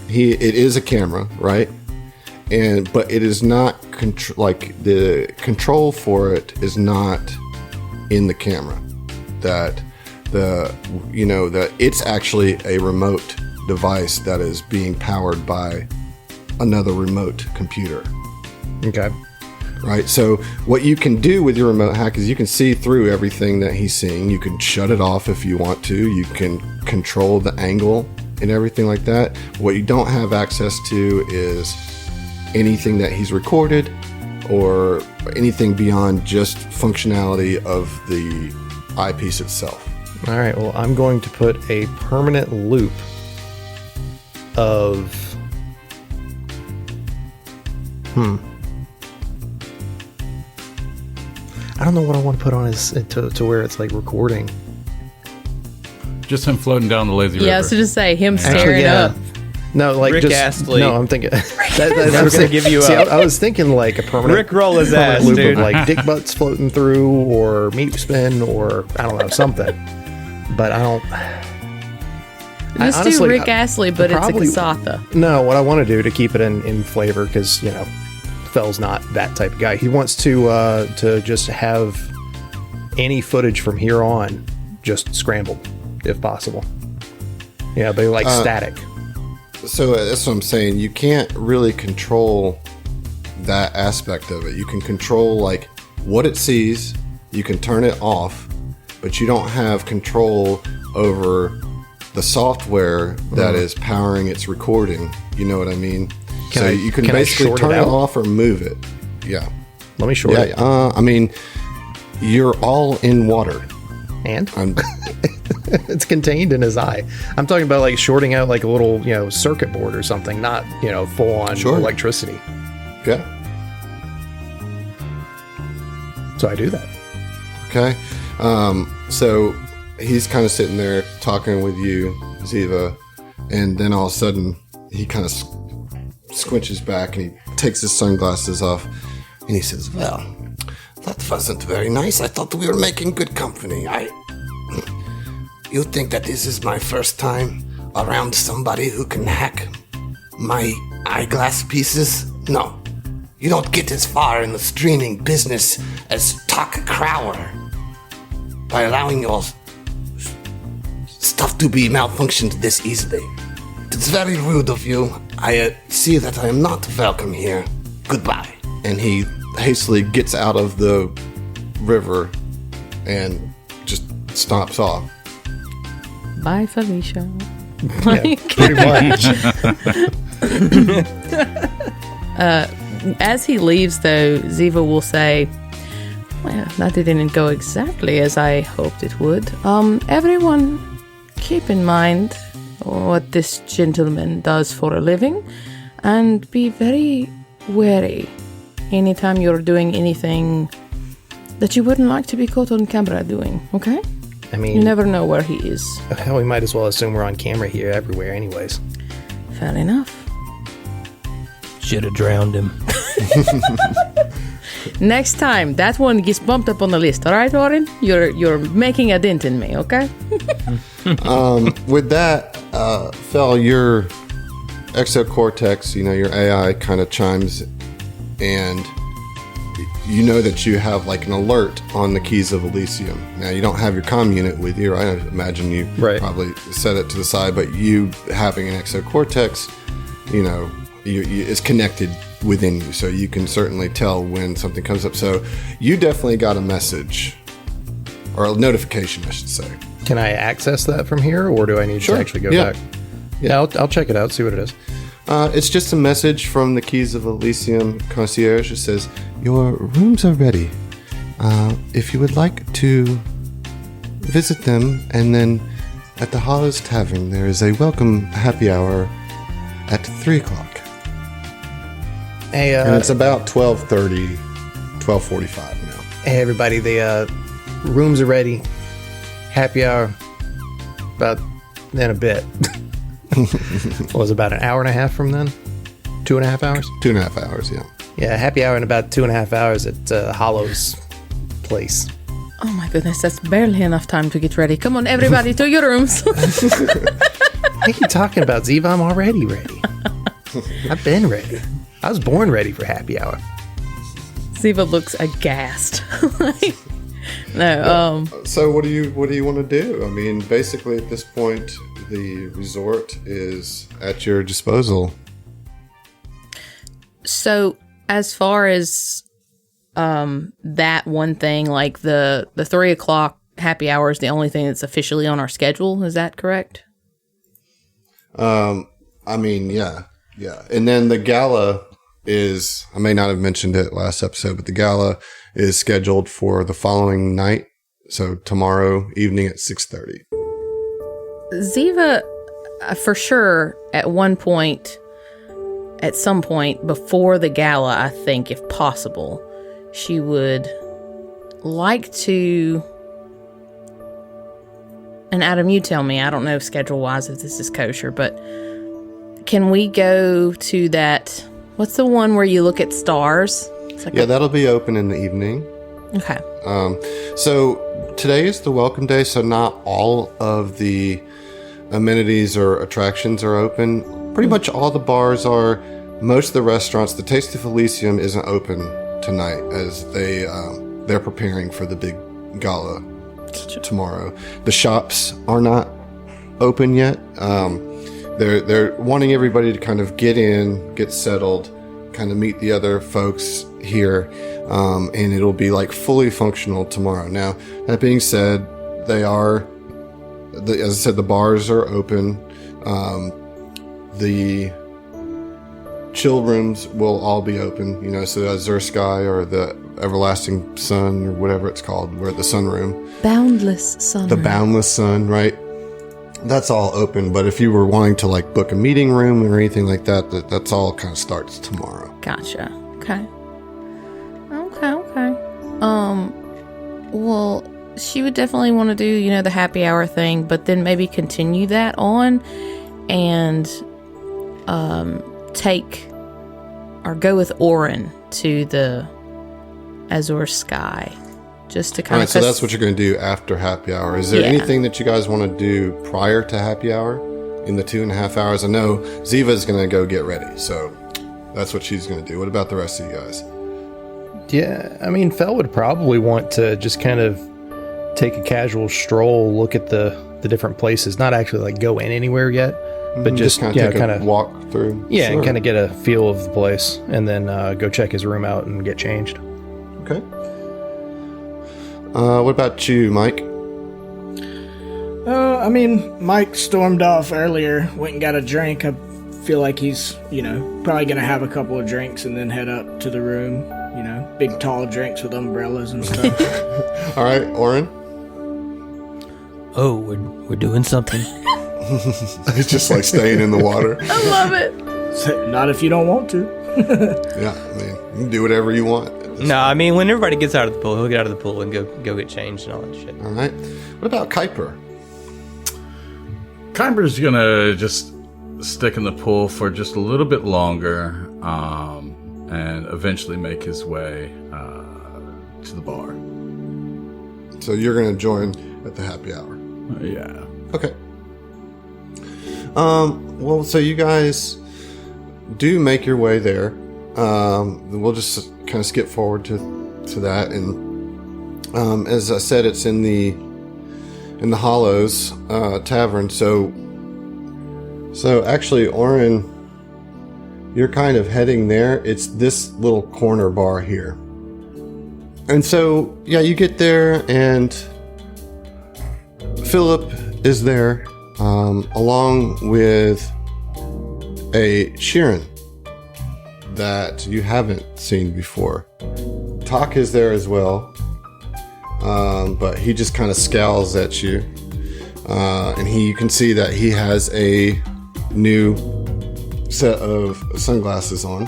it is a camera, right? But it is not the control for it is not in the camera. That it's actually a remote device that is being powered by another remote computer. Okay. Right. So what you can do with your remote hack is you can see through everything that he's seeing. You can shut it off if you want to. You can control the angle and everything like that. What you don't have access to is anything that he's recorded or anything beyond just functionality of the eyepiece itself. All right. Well, I'm going to put a permanent loop of... I don't know what I want to put on his to where it's like recording. Just him floating down the lazy river. Yeah, so just say him staring up. No, like Rick just Astley. No, I'm thinking. I was going to give you See, up. I was thinking like a permanent Rick roll his permanent ass, loop dude. of like dick butts floating through, or meat spin, or I don't know, something. But I don't. Just honestly, do Rick Astley, but probably- it's a Kasatha. No, what I want to do to keep it in flavor, because Fel's not that type of guy. He wants to just have any footage from here on just scrambled, if possible. Yeah, but like static. So that's what I'm saying. You can't really control that aspect of it. You can control like what it sees. You can turn it off, but you don't have control over the software that is powering its recording. You know what I mean? Can you can I basically short turn it it out? off or move it. Yeah. Let me short it. I mean, you're all in water. And it's contained in his eye. I'm talking about like shorting out like a little, circuit board or something, not, full on electricity. Yeah. So I do that. Okay. So he's kind of sitting there talking with you, Ziva, and then all of a sudden he kind of squinches back and he takes his sunglasses off and he says, "Well, That wasn't very nice. I thought we were making good company. You think that this is my first time around somebody who can hack my eyeglass pieces? No. You don't get as far in the streaming business as Tuck Crower by allowing your stuff to be malfunctioned this easily. It's very rude of you. I see that I am not welcome here. Goodbye. And he hastily gets out of the river and just stomps off. Bye, Felicia. Yeah, pretty much. As he leaves, though, Ziva will say, well, that didn't go exactly as I hoped it would. Everyone, keep in mind what this gentleman does for a living, and be very wary anytime you're doing anything that you wouldn't like to be caught on camera doing, okay? I mean, You never know where he is. hell, we might as well assume we're on camera here everywhere anyways. Fair enough. Should have drowned him. Next time, that one gets bumped up on the list, all right, Oren? You're making a dent in me, okay? With that, Fel, your exocortex, your AI kind of chimes, and you know that you have like an alert on the keys of Elysium. Now, you don't have your comm unit with you, right? I imagine you probably set it to the side, but you having an exocortex, is connected within you, so you can certainly tell when something comes up. So you definitely got a message, or a notification, I should say. Can I access that from here, or do I need to actually go back? Yeah, I'll check it out, see what it is. It's just a message from the Keys of Elysium concierge. It says, your rooms are ready. If you would like to visit them, and then at the Hollows Tavern, there is a welcome happy hour at 3 o'clock. Hey, and it's about 12:30, 12:45 now. Hey, everybody, the rooms are ready. Happy hour about in a bit. What was it, about an hour and a half from then? 2.5 hours? 2.5 hours, yeah. Yeah, happy hour in about 2.5 hours at Hollow's place. Oh my goodness, that's barely enough time to get ready. Come on, everybody, to your rooms. What are you talking about, Ziva? I'm already ready. I've been ready. I was born ready for happy hour. Ziva looks aghast. No. So what do you want to do? I mean, basically at this point, the resort is at your disposal. So as far as that one thing, like the 3 o'clock happy hour is the only thing that's officially on our schedule. Is that correct? I mean, yeah. And then the gala is, I may not have mentioned it last episode, but the gala is scheduled for the following night. So tomorrow evening at 6:30. Ziva, for sure, at some point before the gala, I think, if possible, she would like to, and Adam, you tell me, I don't know schedule-wise if this is kosher, but can we go to that, what's the one where you look at stars? Like that'll be open in the evening. Okay. So today is the welcome day, so not all of the amenities or attractions are open. Pretty much all the bars are. Most of the restaurants, the Taste of Elysium isn't open tonight as they're preparing for the big gala tomorrow. The shops are not open yet. They're wanting everybody to kind of get in, get settled, kind of meet the other folks here, and it'll be like fully functional tomorrow. Now, that being said, as I said, the bars are open. The chill rooms will all be open, so the Azure Sky or the Everlasting Sun or whatever it's called, we're at the Sun Room. Boundless Sun. The Boundless Sun, right? That's all open, but if you were wanting to like book a meeting room or anything like that, that's all kind of starts tomorrow. Gotcha. Okay. Well, she would definitely want to do, the happy hour thing, but then maybe continue that on and take or go with Oren to the azure sky, just to All kind right, of. so that's what you're going to do after happy hour. Is there Yeah. anything that you guys want to do prior to happy hour in the 2.5 hours? I know Ziva's going to go get ready, so that's what she's going to do. What about the rest of you guys? Yeah, I mean, Fel would probably want to just kind of take a casual stroll, look at the different places, not actually like go in anywhere yet, but just kind of walk through. Yeah, Sure. and kind of get a feel of the place, and then go check his room out and get changed. Okay. What about you, Mike? I mean, Mike stormed off earlier, went and got a drink. I feel like he's, probably going to have a couple of drinks and then head up to the room. Big tall drinks with umbrellas and stuff. All right, Oren? Oh, we're doing something. It's just like staying in the water. I love it. Not if you don't want to. Yeah, I mean, you can do whatever you want. No, I mean, when everybody gets out of the pool, he'll get out of the pool and go get changed and all that shit. All right. What about Kuiper? Kyber's gonna just stick in the pool for just a little bit longer, and eventually make his way to the bar. So you're going to join at the happy hour. Yeah. Okay. Well, so you guys do make your way there. We'll just kind of skip forward to that, and as I said, it's in the Hollows Tavern. So actually, Oren, you're kind of heading there. It's this little corner bar here, and so yeah, you get there, and Philip is there, along with a Sheeran that you haven't seen before. Talk is there as well, but he just kind of scowls at you, and you can see that he has a new set of sunglasses on.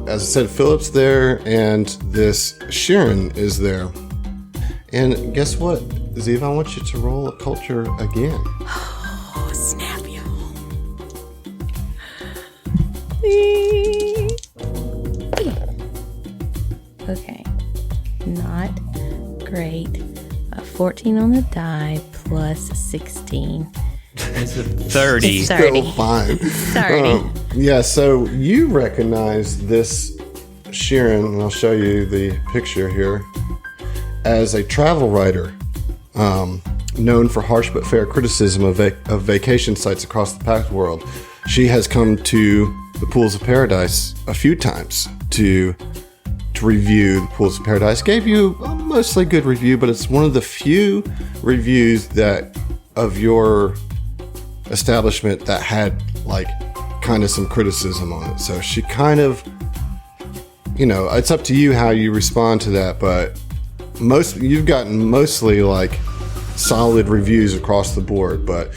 As I said, Philip's there, and this Sheeran is there. And guess what, Ziva? I want you to roll a culture again. Oh, snap, y'all. Okay. Not great. 14 on the die plus 16. It's a 30. It's 30. Still fine. 30. Yeah, so you recognize this Sheeran, and I'll show you the picture here, as a travel writer, known for harsh but fair criticism of vacation sites across the packed world. She has come to the Pools of Paradise a few times to review the Pools of Paradise. Gave you a mostly good review, but it's one of the few reviews that of your establishment that had like kind of some criticism on it. So she kind of, it's up to you how you respond to that, but you've gotten mostly like solid reviews across the board, but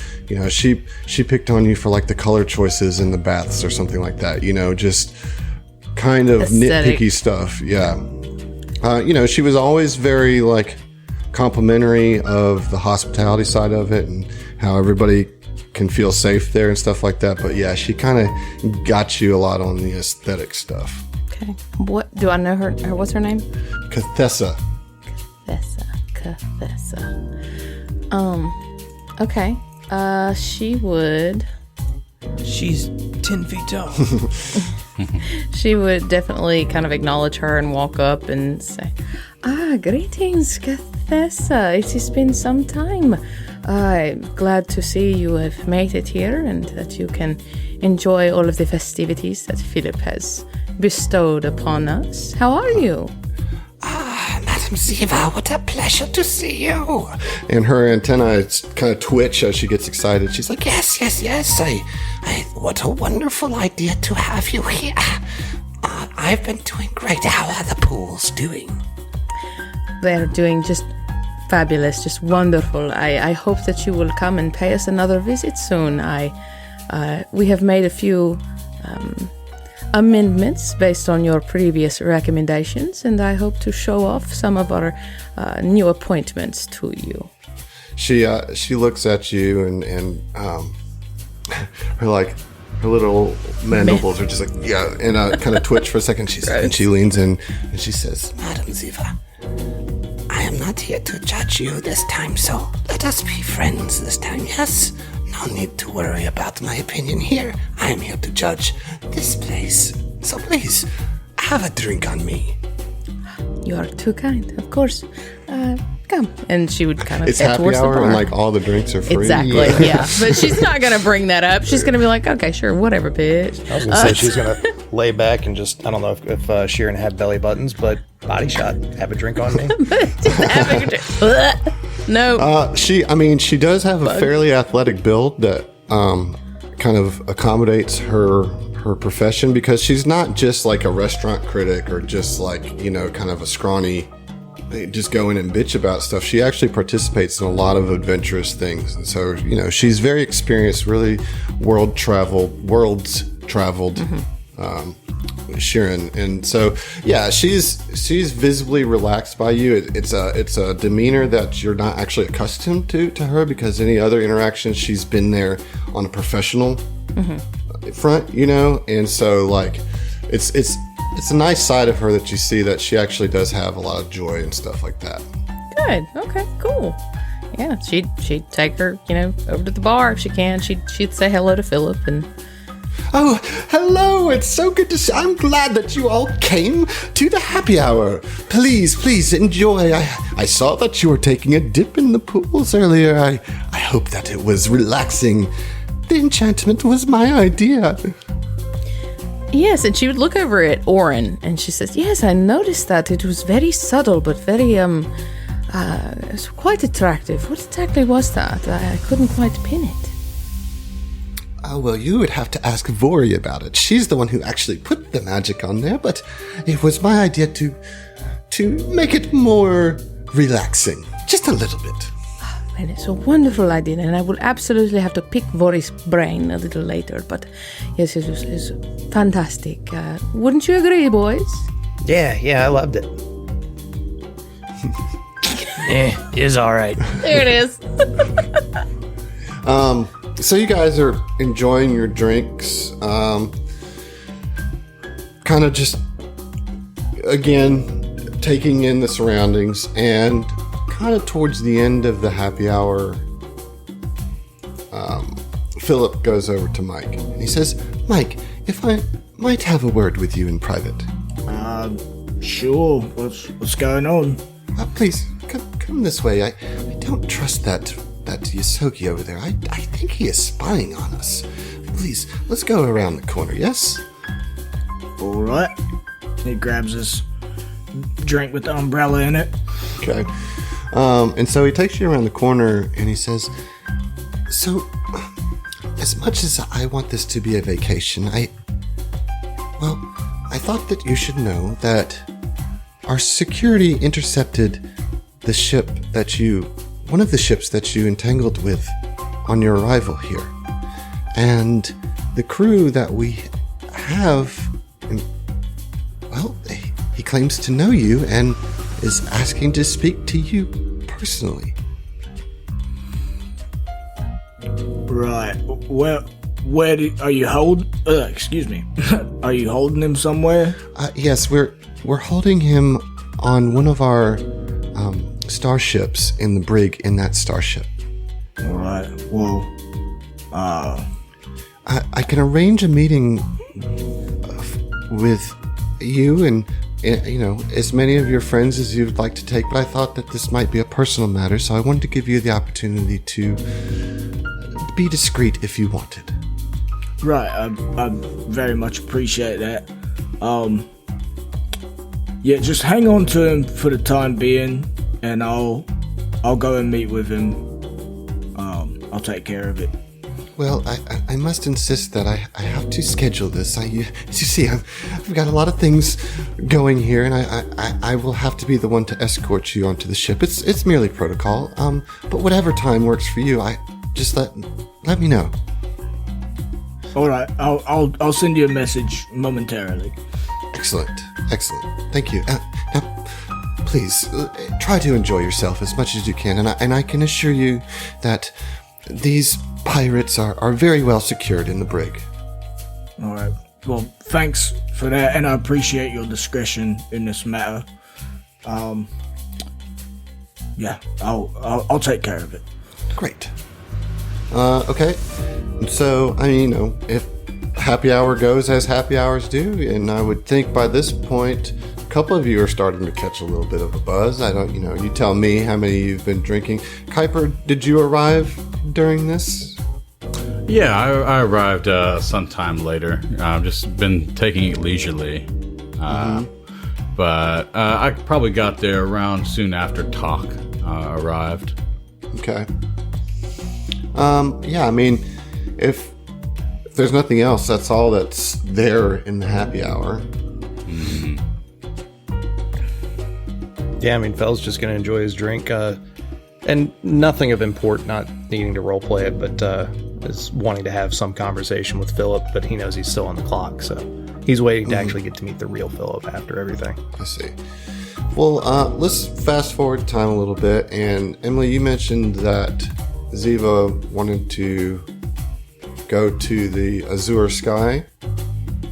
she picked on you for like the color choices in the baths or something like that, just kind of Aesthetic. nitpicky stuff. Yeah. She was always very like complimentary of the hospitality side of it and how everybody can feel safe there and stuff like that. But yeah, she kind of got you a lot on the aesthetic stuff. Okay. What do I know her? What's her name? Cathessa. Cathessa. Okay. She would. She's 10 feet tall. She would definitely kind of acknowledge her and walk up and say, greetings, Cathessa. It has been some time. I'm glad to see you have made it here and that you can enjoy all of the festivities that Philip has bestowed upon us. How are you? Madam Ziva, what a pleasure to see you. And her antennae kind of twitch as she gets excited. She's like, Yes. What a wonderful idea to have you here. I've been doing great. How are the pools doing? They're doing just fabulous, just wonderful. I hope that you will come and pay us another visit soon. We have made a few amendments based on your previous recommendations, and I hope to show off some of our new appointments to you. she looks at you and her like mandibles are just like, yeah, and kind of twitch for a second. And she leans in and she says, Madam Ziva, I am not here to judge you this time, so let us be friends this time, yes? No need to worry about my opinion here. I am here to judge this place. So please, have a drink on me. You are too kind, of course. Come. And she would kind of it's head happy towards the hour bar. and like all the drinks are free. Exactly, yeah. But she's not going to bring that up. She's going to be like, okay, sure, whatever, bitch. I was going to say she's going to lay back and just, I don't know if Sheeran had belly buttons, but body shot, have a drink on me. Just having a drink. No. She does have a fairly athletic build that kind of accommodates her profession, because she's not just like a restaurant critic or just like, kind of a scrawny, just go in and bitch about stuff. She actually participates in a lot of adventurous things. And so, she's very experienced, really worlds traveled, Sheeran. And so, yeah, she's visibly relaxed by you. It's a demeanor that you're not actually accustomed to her, because any other interactions, she's been there on a professional front, and so like it's a nice side of her that you see, that she actually does have a lot of joy and stuff like that. Good. Okay, cool. Yeah, she'd take her, over to the bar if she can. She'd say hello to Philip and... Oh, hello! It's so good to see. I'm glad that you all came to the happy hour. Please enjoy. I saw that you were taking a dip in the pools earlier. I hope that it was relaxing. The enchantment was my idea. Yes, and she would look over at Oren, and she says, yes, I noticed that it was very subtle, but very, it's quite attractive. What exactly was that? I couldn't quite pin it. Oh, well, you would have to ask Vori about it. She's the one who actually put the magic on there, but it was my idea to make it more relaxing. Just a little bit. And it's a wonderful idea, and I will absolutely have to pick Vori's brain a little later. But yes, it was fantastic. Wouldn't you agree, boys? Yeah, I loved it. It is all right. There it is. So you guys are enjoying your drinks, kind of just, again, taking in the surroundings, and kind of towards the end of the happy hour, Philip goes over to Mike, and he says, Mike, if I might have a word with you in private. Sure. What's going on? Please, come this way. I don't trust that Yosogi over there. I think he is spying on us. Please, let's go around the corner, yes? All right. He grabs his drink with the umbrella in it. Okay. And so he takes you around the corner and he says, so, as much as I want this to be a vacation, I thought that you should know that our security intercepted one of the ships that you entangled with on your arrival here. And the crew that we have, well, he claims to know you and is asking to speak to you personally. Right. Well, are you holding? Excuse me. Are you holding him somewhere? Yes, we're holding him on one of our starships in the brig in that starship. All right. Well, I can arrange a meeting with you and as many of your friends as you'd like to take, but I thought that this might be a personal matter, so I wanted to give you the opportunity to be discreet if you wanted. Right, I very much appreciate that. Yeah, just hang on to him for the time being, and I'll go and meet with him. I'll take care of it. Well, I must insist that I have to schedule this. As you see, I've got a lot of things going here, and I will have to be the one to escort you onto the ship. It's merely protocol. But whatever time works for you, just let me know. All right, I'll send you a message momentarily. Excellent. Thank you. Now, please try to enjoy yourself as much as you can, and I can assure you that these pirates are very well secured in the brig. All right. Well, thanks for that, and I appreciate your discretion in this matter. Yeah, I'll take care of it. Great. Okay. So, I mean, if happy hour goes as happy hours do, and I would think by this point, a couple of you are starting to catch a little bit of a buzz. I don't, you tell me how many you've been drinking. Kuiper, did you arrive during this? Yeah, I arrived sometime later. I've just been taking it leisurely. But I probably got there around soon after Talk arrived. Okay. Yeah, I mean, if there's nothing else, that's all that's there in the happy hour. Yeah, I mean, Fell's just going to enjoy his drink. And nothing of import, not needing to roleplay it, but is wanting to have some conversation with Philip, but he knows he's still on the clock, so he's waiting to actually get to meet the real Philip after everything. I see. Well, let's fast forward time a little bit. And Emily, you mentioned that Ziva wanted to go to the Azure Sky.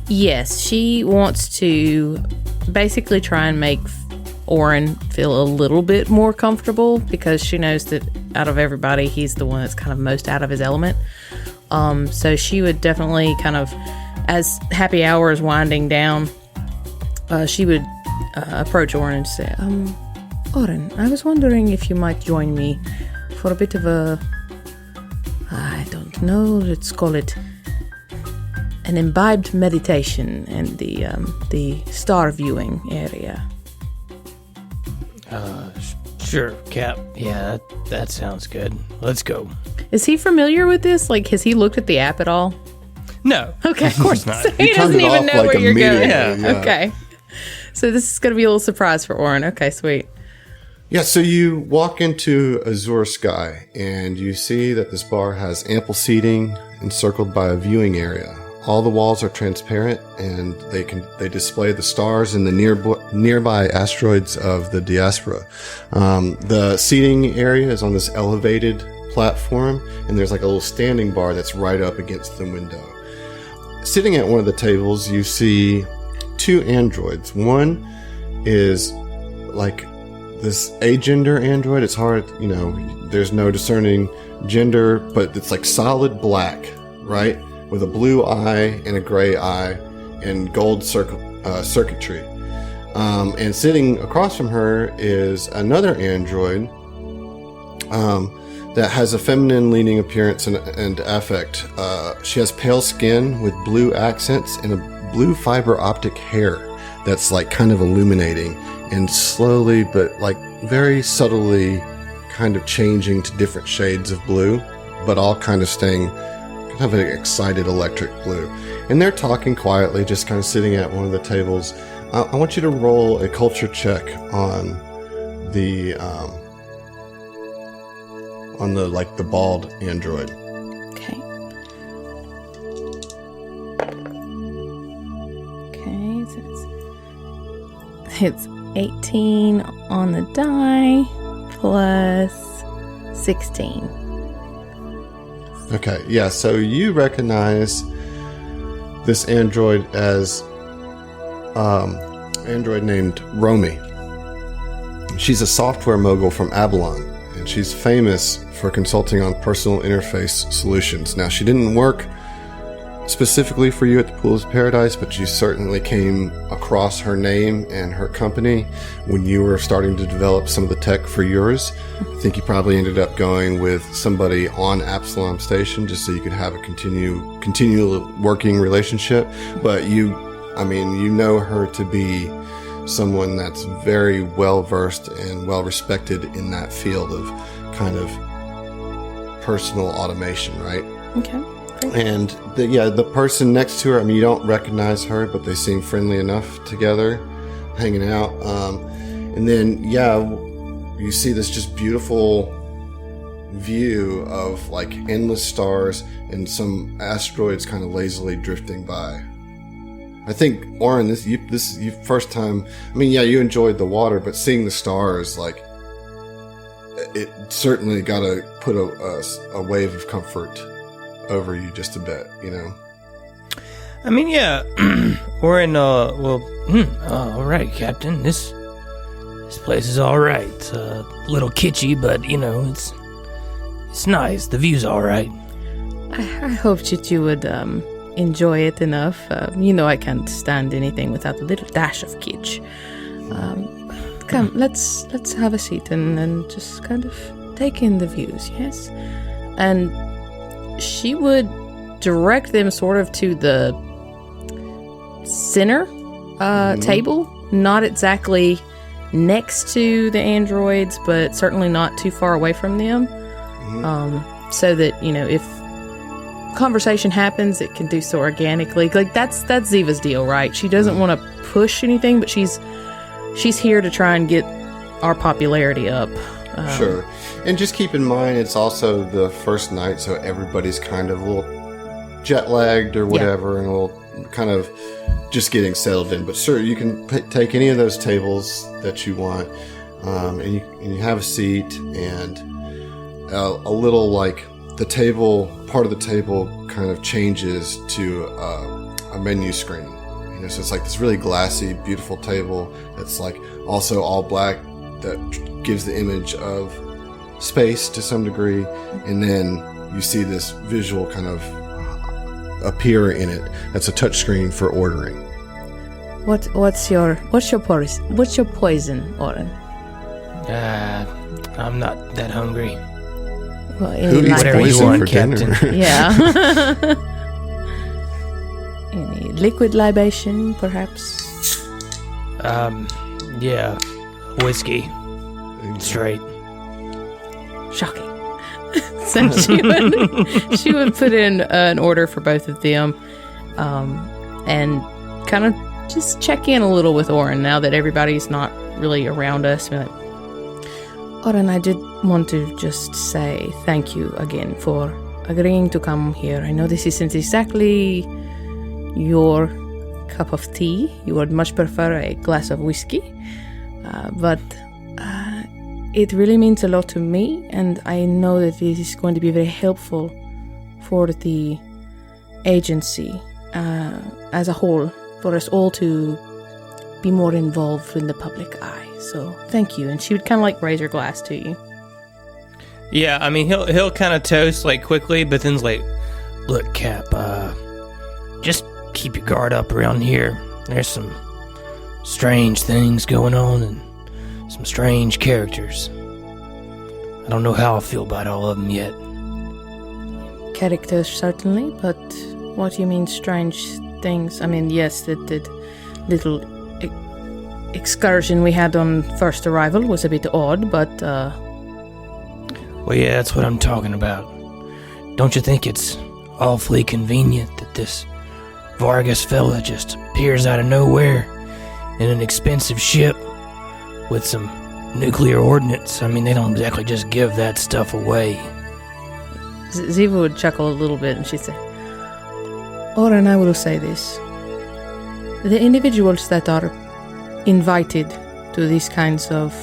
Yes, she wants to basically try and make Oren feel a little bit more comfortable because she knows that out of everybody, he's the one that's kind of most out of his element. So she would definitely kind of, as happy hour is winding down, she would approach Oren and say, Oren, I was wondering if you might join me for a bit of a, I don't know, let's call it an imbibed meditation in the star viewing area. Sure, Cap. Yeah, that sounds good. Let's go. Is he familiar with this? Like, has he looked at the app at all? No. Okay, of course not. So he turned doesn't it even off, know like, where you're going. immediately, yeah. Okay. So this is going to be a little surprise for Oren. Okay, sweet. Yeah, so you walk into Azure Sky and you see that this bar has ample seating encircled by a viewing area. All the walls are transparent and they display the stars and the nearby asteroids of the diaspora. The seating area is on this elevated platform and there's like a little standing bar that's right up against the window. Sitting at one of the tables, you see two androids. One is like this agender android. It's hard, there's no discerning gender, but it's like solid black, right? With a blue eye and a gray eye and gold circuitry. And sitting across from her is another android that has a feminine leaning appearance and affect. She has pale skin with blue accents and a blue fiber optic hair that's like kind of illuminating and slowly but like very subtly kind of changing to different shades of blue, but all kind of staying kind of an excited electric blue. And they're talking quietly, just kind of sitting at one of the tables. I want you to roll a culture check on the like the bald android. Okay. Okay, so it's 18 on the die plus 16. Okay, yeah, so you recognize this android as android named Romy. She's a software mogul from Avalon, and she's famous for consulting on personal interface solutions. Now, she didn't work specifically for you at the Pools of Paradise, but you certainly came across her name and her company when you were starting to develop some of the tech for yours. I think you probably ended up going with somebody on Absalom Station just so you could have a continual working relationship. But you know her to be someone that's very well versed and well respected in that field of kind of personal automation, right? Okay. And the person next to her, you don't recognize her, but they seem friendly enough together, hanging out. And then, you see this just beautiful view of like endless stars and some asteroids kind of lazily drifting by. I think, Oren, this you first time. You enjoyed the water, but seeing the stars, like, it certainly got to put a wave of comfort over you just a bit, I mean, yeah, we're in, all right, Captain, this place is all right. It's a little kitschy, but, you know, it's nice. The view's all right. I hoped that you would enjoy it enough. I can't stand anything without a little dash of kitsch. Come, let's have a seat and just kind of take in the views, yes? And she would direct them sort of to the center table, not exactly next to the androids, but certainly not too far away from them, so that, if conversation happens, it can do so organically. Like, that's Ziva's deal, right? She doesn't want to push anything, but she's here to try and get our popularity up. Sure. And just keep in mind, it's also the first night, so everybody's kind of a little jet lagged or whatever, and a little kind of just getting settled in. But sure, you can take any of those tables that you want, and you have a seat, and a little, like, the table, part of the table kind of changes to a menu screen. So it's like this really glassy, beautiful table that's like also all black, that gives the image of space to some degree, and then you see this visual kind of appear in it. That's a touch screen for ordering. What's your poison, Oren? I'm not that hungry. Well, Who eats whatever you poison want, for dinner? Captain. Yeah. Any liquid libation, perhaps? Yeah, whiskey, straight. Shocking. So she would put in an order for both of them, and kind of just check in a little with Oren now that everybody's not really around us. Be like, Oren, I did want to just say thank you again for agreeing to come here. I know this isn't exactly your cup of tea. You would much prefer a glass of whiskey, but it really means a lot to me, and I know that it is going to be very helpful for the agency as a whole, for us all to be more involved in the public eye. So thank you. And she would kind of like raise her glass to you. Yeah, I mean, he'll kind of toast like quickly, but then's like, look, Cap, just keep your guard up around here. There's some strange things going on and some strange characters. I don't know how I feel about all of them yet. Characters, certainly, but what do you mean strange things? I mean, yes, the little excursion we had on first arrival was a bit odd, but Well, yeah, that's what I'm talking about. Don't you think it's awfully convenient that this Vargas fella just appears out of nowhere in an expensive ship with some nuclear ordnance? I mean, they don't exactly just give that stuff away. Ziva would chuckle a little bit and she'd say, Oren, I will say this. The individuals that are invited to these kinds of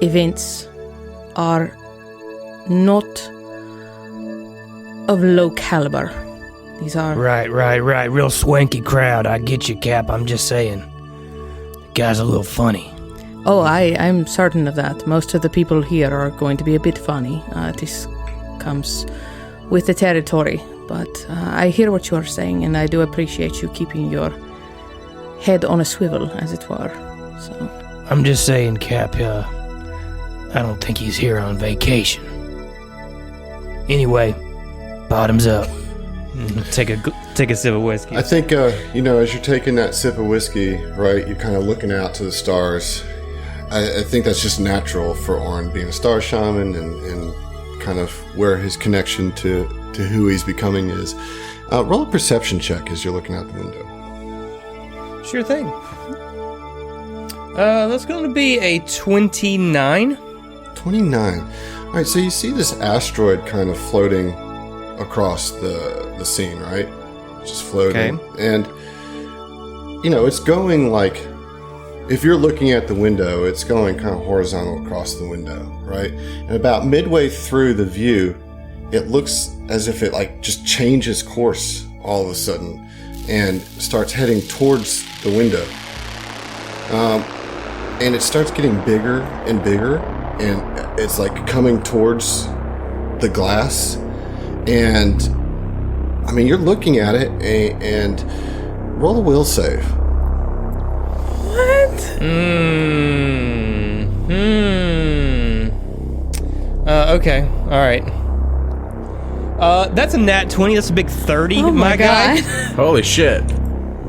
events are not of low caliber. These are... Right. Real swanky crowd. I get you, Cap. I'm just saying. The guy's a little funny. Oh, I'm certain of that. Most of the people here are going to be a bit funny. This comes with the territory. But I hear what you are saying, and I do appreciate you keeping your head on a swivel, as it were. So I'm just saying, Cap, I don't think he's here on vacation. Anyway, bottoms up. Take a sip of whiskey. I think, as you're taking that sip of whiskey, right, you're kind of looking out to the stars. I think that's just natural for Oren being a star shaman and kind of where his connection to who he's becoming is. Roll a perception check as you're looking out the window. Sure thing. That's going to be a 29. 29. All right, so you see this asteroid kind of floating across the scene, right? Just floating. Okay. And, it's going like, if you're looking at the window, it's going kind of horizontal across the window, right? And about midway through the view, it looks as if it like just changes course all of a sudden and starts heading towards the window. And it starts getting bigger and bigger, and it's like coming towards the glass. And I mean, you're looking at it, and roll a will save. What? Okay. All right. That's a nat 20. That's a big 30, Oh my guy. Holy shit.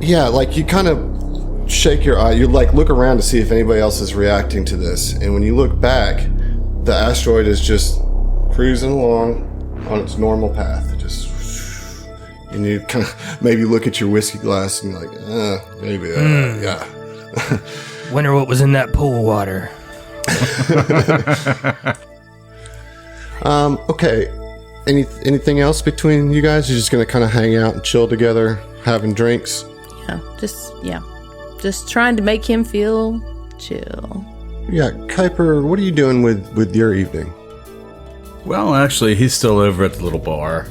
Yeah, like you kind of shake your eye. You like look around to see if anybody else is reacting to this. And when you look back, the asteroid is just cruising along on its normal path. And you kind of maybe look at your whiskey glass and you're like, maybe, yeah. Wonder what was in that pool of water. Okay. Anything else between you guys? You're just gonna kind of hang out and chill together, having drinks. Just trying to make him feel chill. Yeah, Kuiper, what are you doing with your evening? Well, actually, he's still over at the little bar.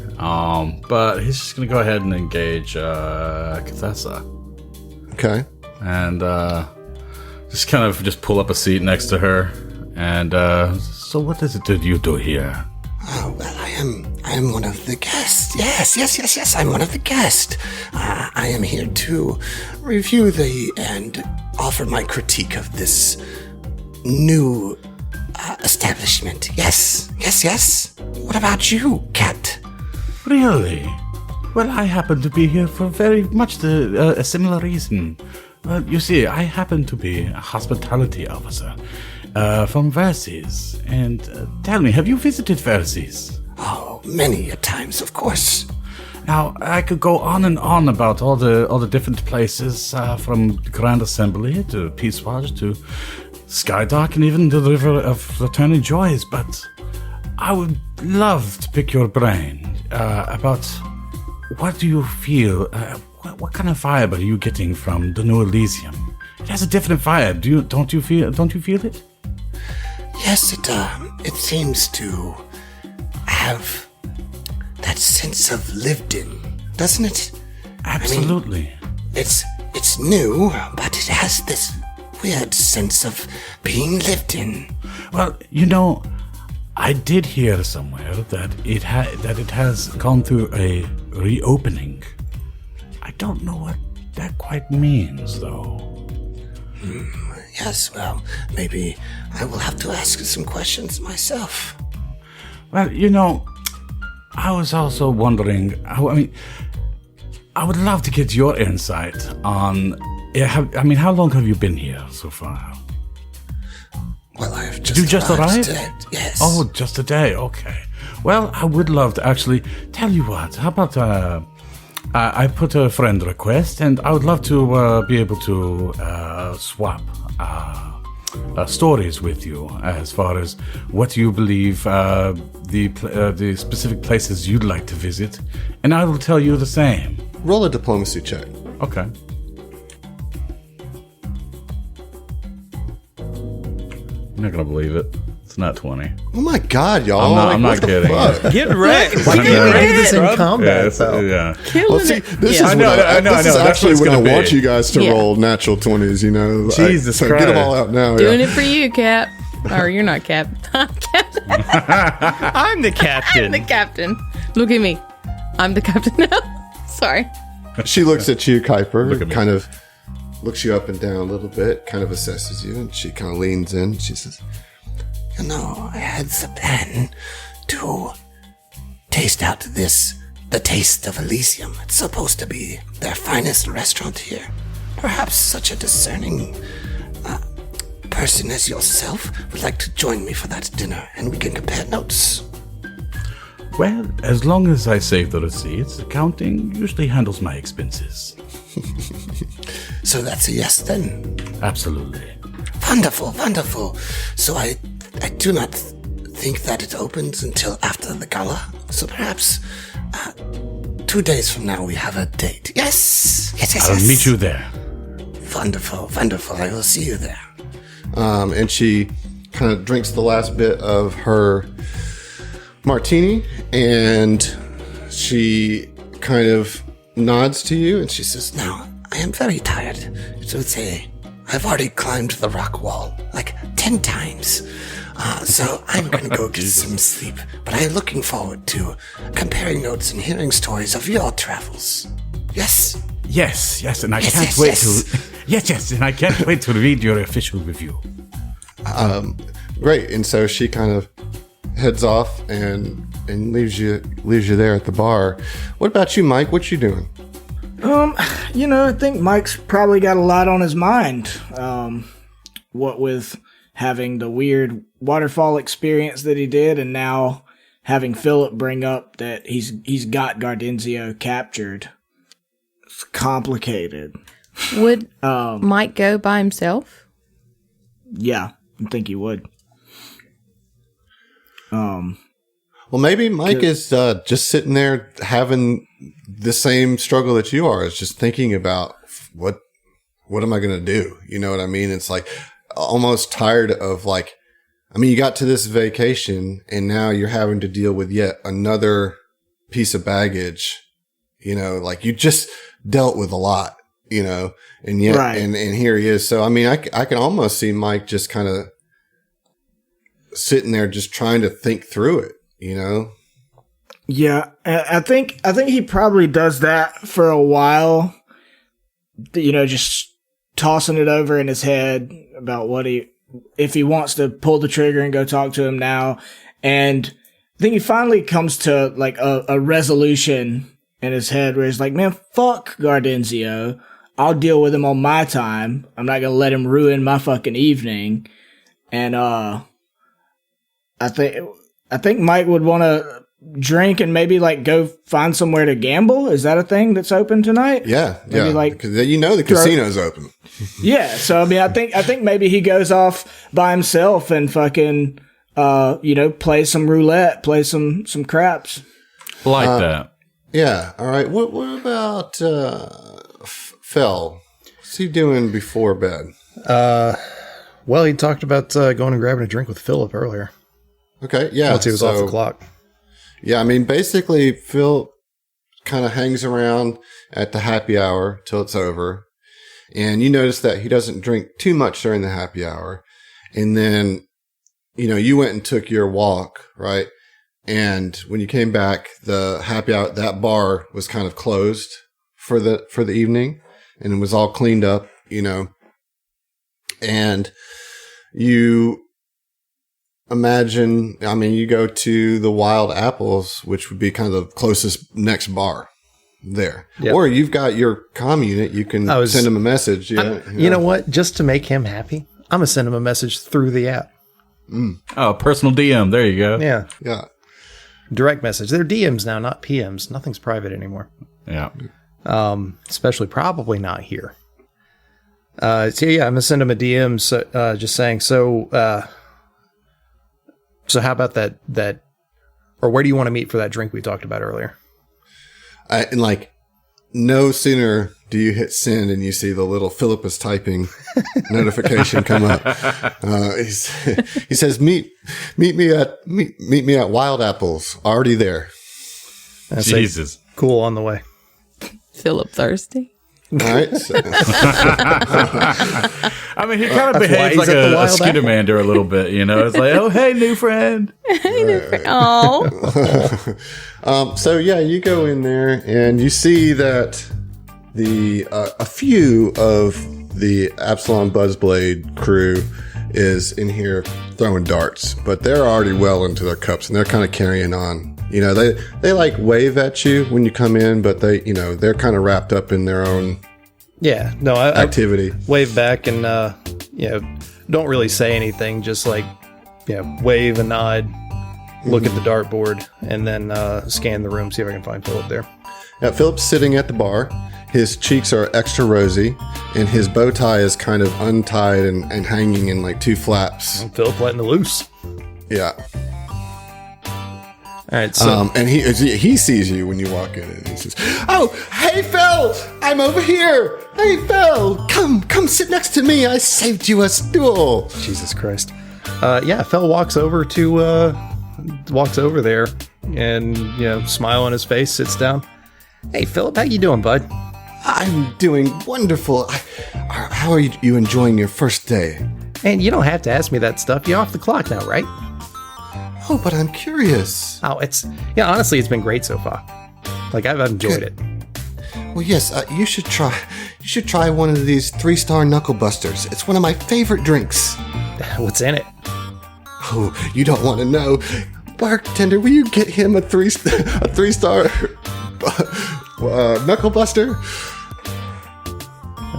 But he's just gonna go ahead and engage Cathessa. Okay. And just kind of just pull up a seat next to her. And so what is it that you do here? Oh, well, I am one of the guests. Yes, I'm one of the guests. I am here to review and offer my critique of this new establishment. Yes. What about you, Cat? Really? Well, I happen to be here for very much a similar reason. You see, I happen to be a hospitality officer from Verces. And tell me, have you visited Verces? Oh, many a times, of course. Now, I could go on and on about all the different places, from Grand Assembly to Peace Lodge to Skydock and even to the River of Returning Joys, but I would love to pick your brain about what do you feel, what kind of vibe are you getting from the New Elysium? It has a different vibe. Don't you feel it? Yes, it seems to have that sense of lived in, doesn't it? Absolutely. I mean, it's new, but it has this weird sense of being lived in. Well, I did hear somewhere that it has gone through a reopening. I don't know what that quite means, though. Yes, well, maybe I will have to ask you some questions myself. Well, I was also wondering, I would love to get your insight on, how long have you been here so far? Well, I have Did you just arrive? Today. Yes. Oh, just a day, okay. Well, I would love to actually, tell you what, how about, I put a friend request, and I would love to be able to swap stories with you as far as what you believe the specific places you'd like to visit, and I will tell you the same. Roll a diplomacy check. Okay. You're not gonna believe it. It's not 20. Oh my god, y'all. I'm not kidding. Get wrecked. Why don't you do this in combat, though? Yeah. Well, see, this is I know. This is That's actually what it's when I gonna want be. you guys to Yeah. roll natural 20s, Jesus so Christ. get them all out now. Doing yeah. it for you, Cap. Or you're not Cap. I'm Captain. I'm the captain. I'm the captain. Look at me. I'm the captain now. Sorry. She looks at you, Kuiper, Look at me. kind of looks you up and down a little bit, kind of assesses you, and she kind of leans in. She says, I had the plan to taste out the taste of Elysium. It's supposed to be their finest restaurant here. Perhaps such a discerning person as yourself would like to join me for that dinner, and we can compare notes. Well, as long as I save the receipts, accounting usually handles my expenses. So that's a yes then. Absolutely. Wonderful. So I do not think that it opens until after the gala. So perhaps 2 days from now we have a date. Yes. I'll meet you there. Wonderful. I will see you there. and she kind of drinks the last bit of her martini, and she kind of nods to you and she says, Now, I am very tired. I've already climbed the rock wall like 10 times. So I'm going to go get some sleep. But I'm looking forward to comparing notes and hearing stories of your travels. Yes? Yes, and I can't wait to... Yes, and I can't wait to read your official review. great. And so she kind of heads off and leaves you there at the bar. What about you, Mike? What you doing? I think Mike's probably got a lot on his mind. What with having the weird waterfall experience that he did, and now having Philip bring up that he's got Gardenzio captured. It's complicated. Would Mike go by himself? Yeah, I think he would. Well, maybe Mike is just sitting there having the same struggle that you are. Is just thinking about what am I going to do? You know what I mean? It's like almost tired of like, I mean, you got to this vacation and now you're having to deal with yet another piece of baggage. You know, like you just dealt with a lot, you know, and yet, right. and here he is. So, I mean, I can almost see Mike just kind of sitting there, just trying to think through it, you know? Yeah, I think he probably does that for a while, you know, just tossing it over in his head about if he wants to pull the trigger and go talk to him now. And I think he finally comes to like a resolution in his head where he's like, man, fuck Gardenzio. I'll deal with him on my time. I'm not going to let him ruin my fucking evening. And, I think Mike would want to drink and maybe like go find somewhere to gamble. Is that a thing that's open tonight? Yeah, maybe like, because you know the casino's open. Yeah, so I mean, I think maybe he goes off by himself and fucking play some roulette, play some craps. Like that. Yeah. All right. What about Phil? What's he doing before bed? Well, he talked about going and grabbing a drink with Philip earlier. Okay, yeah. Once he was off the clock. Yeah, I mean, basically, Phil kind of hangs around at the happy hour till it's over. And you notice that he doesn't drink too much during the happy hour. And then, you know, you went and took your walk, right? And when you came back, the happy hour, that bar was kind of closed for the evening. And it was all cleaned up, you know. And you imagine, I mean, you go to the Wild Apples, which would be kind of the closest next bar there. Yep. Or you've got your comm unit. You can send him a message. You know what? Just to make him happy, I'm going to send him a message through the app. Oh, personal DM. There you go. Yeah. Yeah. Direct message. They're DMs now, not PMs. Nothing's private anymore. Yeah. Especially probably not here. So yeah, I'm going to send him a DM just saying, so how about that, or where do you want to meet for that drink we talked about earlier? And like, no sooner do you hit send and you see the little Philip is typing notification come up. He says, meet me at Wild Apples. Already there. Jesus. Cool, on the way. Philip thirsty? All right. So. I mean, he kind of behaves like a Skittermander a little bit, you know? It's like, oh, hey, new friend. Hey, new friend. Oh. So, yeah, you go in there and you see that a few of the Absalom Buzzblade crew is in here throwing darts, but they're already well into their cups and they're kind of carrying on. You know, they like wave at you when you come in, but they're kind of wrapped up in their own activity. I wave back and don't really say anything, just like wave and nod, look at the dartboard, and then scan the room, see if I can find Philip there. Yeah, Philip's sitting at the bar. His cheeks are extra rosy, and his bow tie is kind of untied and hanging in like two flaps. And Philip letting it loose. Yeah. All right, so and he sees you when you walk in, and he says, "Oh, hey Phil, I'm over here. Hey Phil, come sit next to me. I saved you a stool." Jesus Christ. Phil walks over there, and smile on his face, sits down. Hey, Philip, how you doing, bud? I'm doing wonderful. How are you enjoying your first day? And you don't have to ask me that stuff. You're off the clock now, right? Oh, but I'm curious. Oh, honestly, it's been great so far. Like, I've enjoyed it. Well, yes, you should try. You should try one of these 3-star knuckle busters. It's one of my favorite drinks. What's in it? Oh, you don't want to know. Bartender, will you get him a 3-star knuckle buster?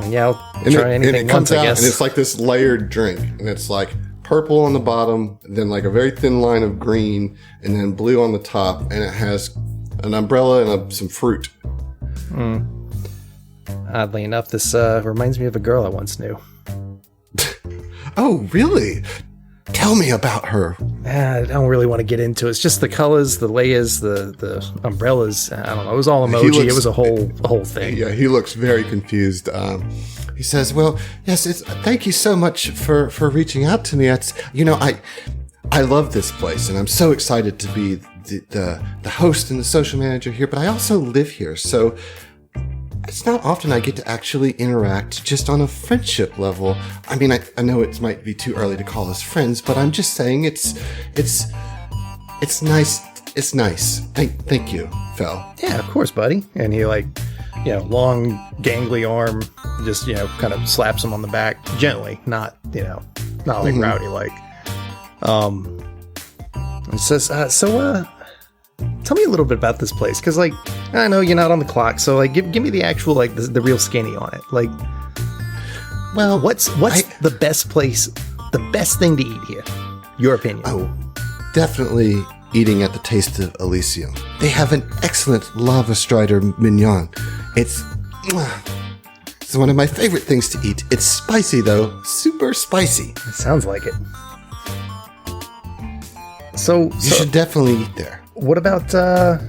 Yeah, I'll try anything and it comes once, I out, guess. and it's like this layered drink, and it's like purple on the bottom, then like a very thin line of green, and then blue on the top, and it has an umbrella and some fruit. Oddly enough, this reminds me of a girl I once knew. Oh, really? Tell me about her. I don't really want to get into it. It's just the colors, the layers, the umbrellas. I don't know. It was all emoji. It was a whole thing. Yeah, he looks very confused. He says, "Well, yes, thank you so much for reaching out to me. I love this place, and I'm so excited to be the host and the social manager here. But I also live here, so it's not often I get to actually interact just on a friendship level. I mean, I know it might be too early to call us friends, but I'm just saying it's nice. It's nice. Thank you, Fel." Yeah, of course, buddy. And he long, gangly arm, just, kind of slaps him on the back gently, not like rowdy like. And says, tell me a little bit about this place, because, like, I know you're not on the clock, so, like, give me the actual, like, the real skinny on it. Like, well, what's the best place, the best thing to eat here? Your opinion. Oh, definitely eating at the Taste of Elysium. They have an excellent lava strider mignon. It's one of my favorite things to eat. It's spicy, though. Super spicy. It sounds like it. So you should definitely eat there. What about, I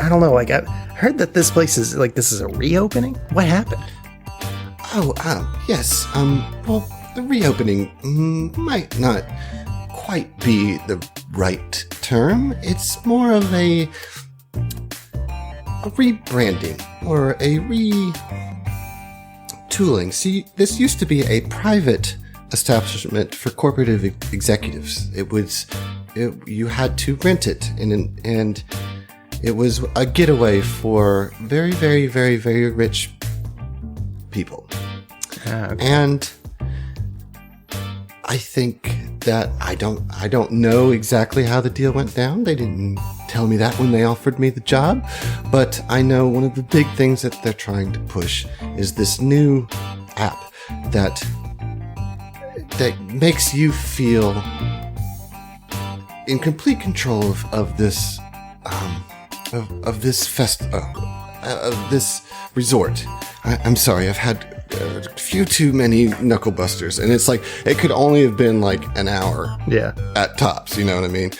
don't know, like, I heard that this place is, like, this is a reopening? What happened? Oh, yes, well, the reopening might not quite be the right term. It's more of a rebranding, or a retooling. See, this used to be a private establishment for corporate executives. You had to rent it, and it was a getaway for very, very, very, very rich people. Okay. And I think that I don't know exactly how the deal went down. They didn't tell me that when they offered me the job, but I know one of the big things that they're trying to push is this new app that makes you feel in complete control of this resort. I'm sorry, I've had a few too many knuckle busters, and it's like it could only have been like an hour, at tops. You know what I mean?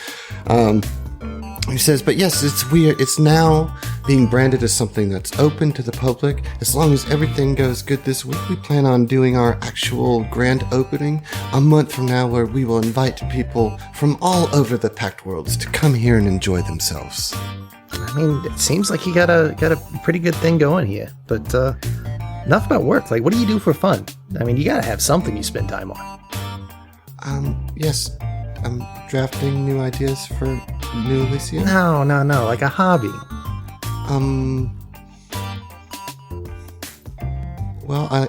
He says, but yes, it's weird. It's now being branded as something that's open to the public. As long as everything goes good this week, we plan on doing our actual grand opening a month from now, where we will invite people from all over the Pact Worlds to come here and enjoy themselves. I mean, it seems like you got a pretty good thing going here, but enough about work. Like, what do you do for fun? I mean, you gotta have something you spend time on. Yes, I'm drafting new ideas for New Elysium. No, like a hobby. Well, I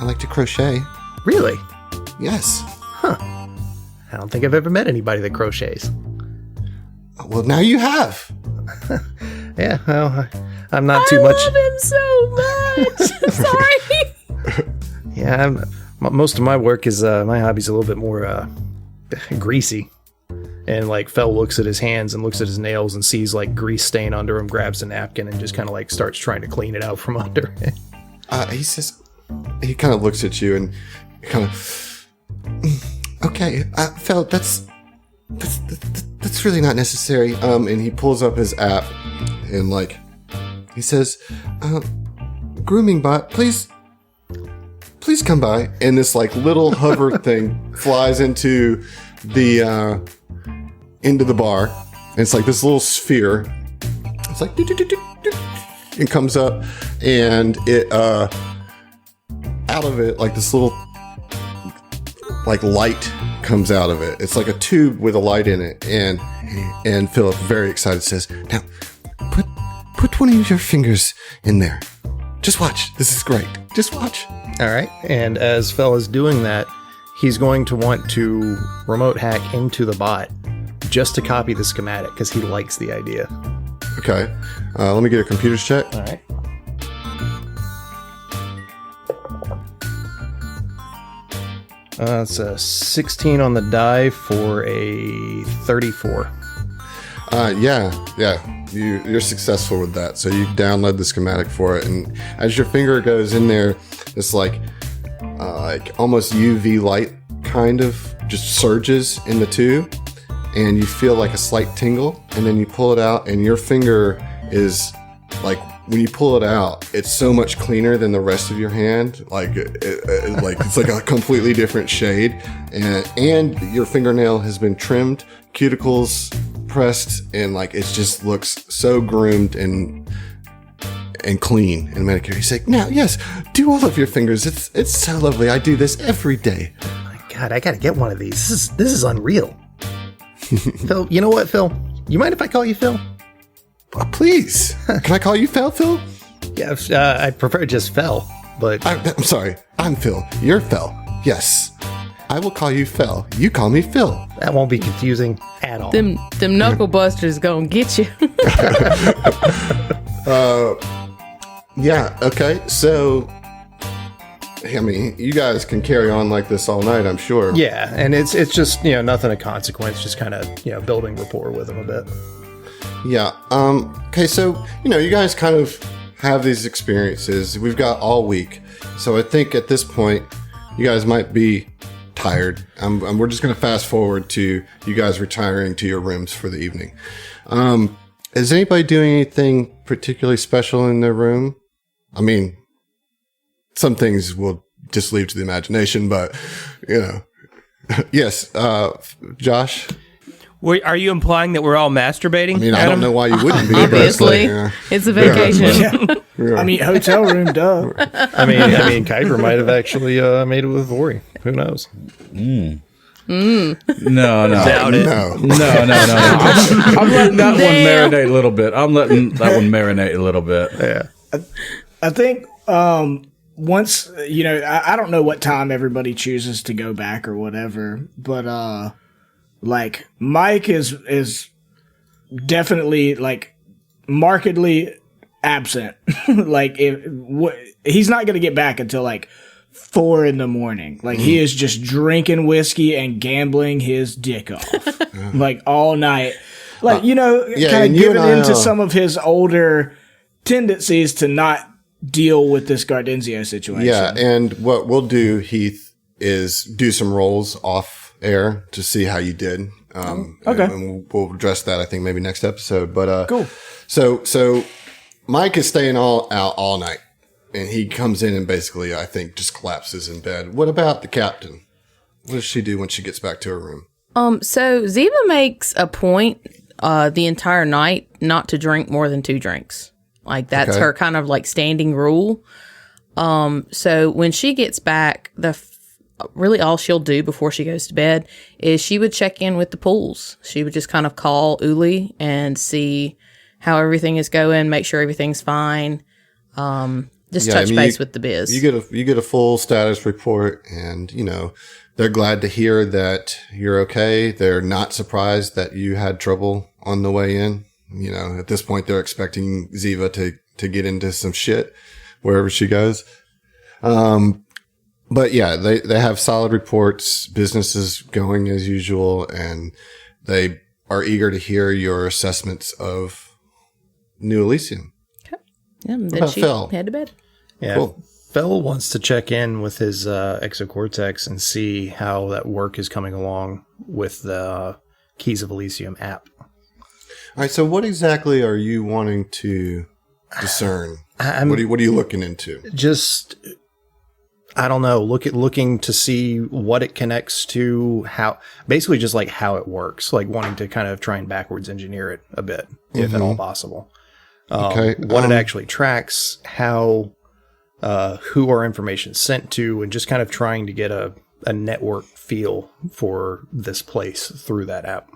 like to crochet. Really? Yes. Huh. I don't think I've ever met anybody that crochets. Well, now you have. Yeah, well, I'm not too much. I love him so much. Sorry. Yeah, most of my work is, my hobby's a little bit more greasy. And, like, Fel looks at his hands and looks at his nails and sees, like, grease stain under him, grabs a napkin, and just kind of, like, starts trying to clean it out from under. He says, he kind of looks at you and kind of, okay, Fel, that's really not necessary. And he pulls up his app and, like, he says, grooming bot, please come by. And this, like, little hover thing flies into the bar, And it's like this little sphere. It's like it comes up, and it out of it, like this little like light comes out of it. It's like a tube with a light in it, and Philip, very excited, says, "Now, put one of your fingers in there. Just watch. This is great. Just watch." All right. And as Fel is doing that, he's going to want to remote hack into the bot just to copy the schematic because he likes the idea. Okay. Let me get a computer's check. All right. It's a 16 on the die for a 34. Yeah. You're successful with that. So you download the schematic for it, and as your finger goes in there, it's like almost UV light kind of just surges in the tube, and you feel like a slight tingle, and then you pull it out, and your finger is like, when you pull it out, it's so much cleaner than the rest of your hand. Like, it's like a completely different shade, and your fingernail has been trimmed, cuticles pressed, and like it just looks so groomed and clean and manicured. He's like, "Now, yes, do all of your fingers. It's so lovely. I do this every day." Oh my God, I gotta get one of these. This is unreal. Phil, you know what, Phil? You mind if I call you Phil? Please. Can I call you Phil? Yeah, I prefer just Fel, but... I'm sorry. I'm Phil. You're Fel. Yes. I will call you Fel. You call me Phil. That won't be confusing at all. Them knuckle busters gonna get you. Yeah, okay. So, I mean, you guys can carry on like this all night, I'm sure. Yeah, and it's just, nothing of consequence, just kind of, building rapport with them a bit. Yeah. Okay, so, you guys kind of have these experiences. We've got all week. So I think at this point, you guys might be tired. We're just going to fast forward to you guys retiring to your rooms for the evening. Is anybody doing anything particularly special in their room? I mean, some things we'll just leave to the imagination, but, yes, Josh? Are you implying that we're all masturbating? I mean, Adam? I don't know why you wouldn't be. Obviously. But It's a vacation. Yeah. I mean, hotel room, duh. I mean, Kuiper might have actually made it with Vori. Who knows? No. Doubt it. No. I'm letting that one marinate a little bit. Yeah. I think once, I don't know what time everybody chooses to go back or whatever, but like Mike is definitely like markedly absent. Like he's not going to get back until like 4 a.m. Like he is just drinking whiskey and gambling his dick off like all night. Like, kind of giving into some of his older tendencies to not deal with this Gardenzio situation. Yeah, and what we'll do, Heath, is do some rolls off air to see how you did. Okay. And we'll address that, I think, maybe next episode. But cool. So Mike is staying out all night, and he comes in and basically, I think, just collapses in bed. What about the captain? What does she do when she gets back to her room? So Ziva makes a point the entire night not to drink more than 2 drinks. Like that's her kind of like standing rule. So when she gets back, really all she'll do before she goes to bed is she would check in with the pools. She would just kind of call Uli and see how everything is going, make sure everything's fine. Touch base with the biz. You get a full status report, and they're glad to hear that you're okay. They're not surprised that you had trouble on the way in. At this point, they're expecting Ziva to get into some shit wherever she goes. But yeah, they have solid reports. Business is going as usual, and they are eager to hear your assessments of New Elysium. Okay. Yeah, and then she head to bed. Yeah. Cool. Fel wants to check in with his exocortex and see how that work is coming along with the Keys of Elysium app. All right. So, what exactly are you wanting to discern? What are you looking into? I don't know, looking to see what it connects to, how, basically just like how it works, like wanting to kind of try and backwards engineer it a bit, if at all possible. Okay. What it actually tracks, how, who our information sent to, and just kind of trying to get a network feel for this place through that app.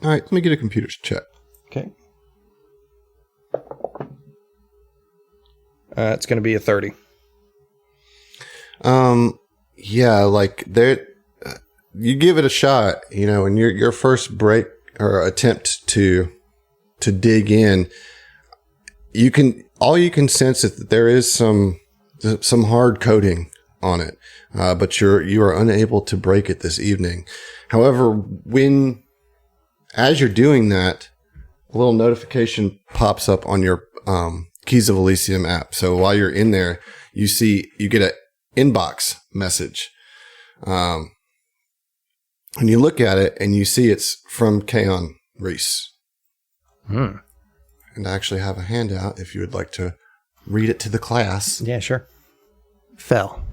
All right, let me get a computer check. Okay. It's going to be a 30. Yeah, like there, you give it a shot, you know, and your first break or attempt to dig in, all you can sense is that there is some hard coding on it, but you are unable to break it this evening. However, as you're doing that, a little notification pops up on your Keys of Elysium app. So while you're in there, you get an inbox message. And you look at it and you see it's from Kaon Reese. And I actually have a handout if you would like to read it to the class. Yeah, sure. Fel,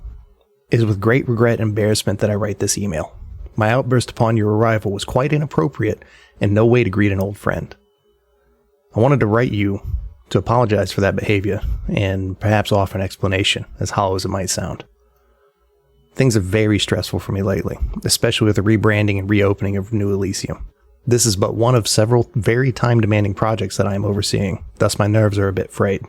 it is with great regret and embarrassment that I write this email. My outburst upon your arrival was quite inappropriate and no way to greet an old friend. I wanted to write you to apologize for that behavior and perhaps offer an explanation, as hollow as it might sound. Things are very stressful for me lately, especially with the rebranding and reopening of New Elysium. This is but one of several very time-demanding projects that I am overseeing, thus my nerves are a bit frayed.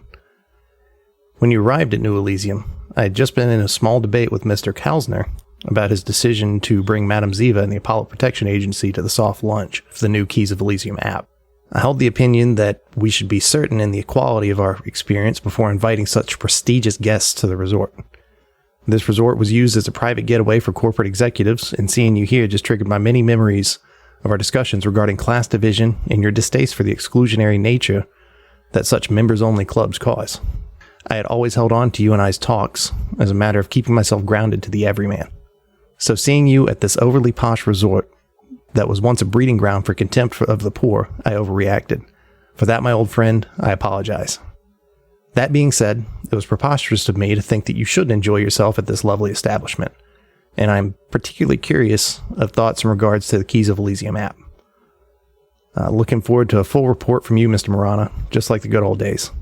When you arrived at New Elysium, I had just been in a small debate with Mr. Kalsner about his decision to bring Madame Ziva and the Apollo Protection Agency to the soft launch of the new Keys of Elysium app. I held the opinion that we should be certain in the quality of our experience before inviting such prestigious guests to the resort. This resort was used as a private getaway for corporate executives, and seeing you here just triggered my many memories of our discussions regarding class division and your distaste for the exclusionary nature that such members-only clubs cause. I had always held on to you and I's talks as a matter of keeping myself grounded to the everyman. So seeing you at this overly posh resort that was once a breeding ground for contempt of the poor, I overreacted. For that, my old friend, I apologize. That being said, it was preposterous of me to think that you shouldn't enjoy yourself at this lovely establishment, and I'm particularly curious of thoughts in regards to the Keys of Elysium app. Looking forward to a full report from you, Mr. Marana, just like the good old days.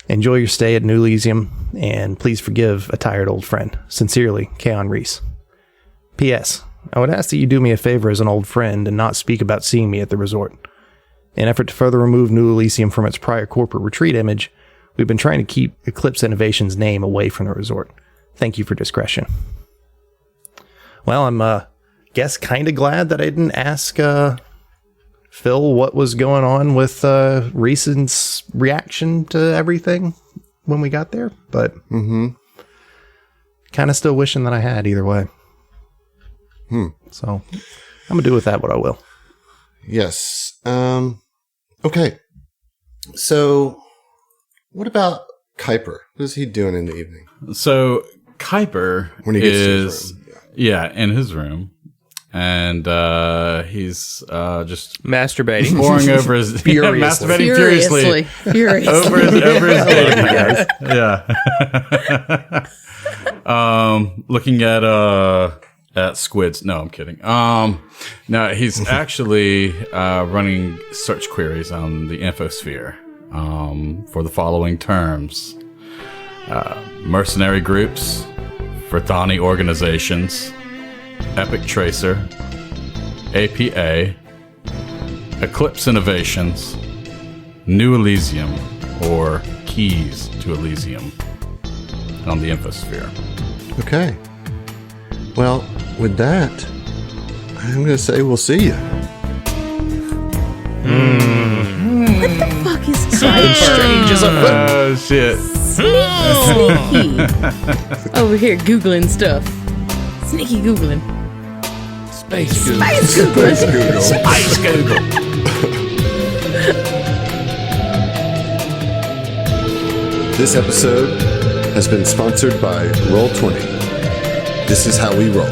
Enjoy your stay at New Elysium, and please forgive a tired old friend. Sincerely, Kaon Reese. P.S. I would ask that you do me a favor as an old friend and not speak about seeing me at the resort. In an effort to further remove New Elysium from its prior corporate retreat image, we've been trying to keep Eclipse Innovation's name away from the resort. Thank you for discretion. Well, I'm, guess kind of glad that I didn't ask, Phil what was going on with, Reese's reaction to everything when we got there, but kind of still wishing that I had either way. So I'm gonna do with that what I will. Yes. Okay. So what about Kuiper? What is he doing in the evening? So Kuiper When he gets to is his room. yeah, in his room. And he's just Masturbating. poring over his masturbating furiously Furiously. over his dating guys. Yeah. Looking at squids. No, I'm kidding. No, he's actually running search queries on the infosphere for the following terms: mercenary groups, Verthani organizations, Epic Tracer, APA, Eclipse Innovations, New Elysium, or Keys to Elysium on the infosphere. Okay. Well, with that, I'm going to say we'll see you. What the fuck is Strange as a Oh, shit. sneaky? Over here Googling stuff. Sneaky Googling. space Google. Space Googling. Space Google. This episode has been sponsored by Roll20. This is how we roll.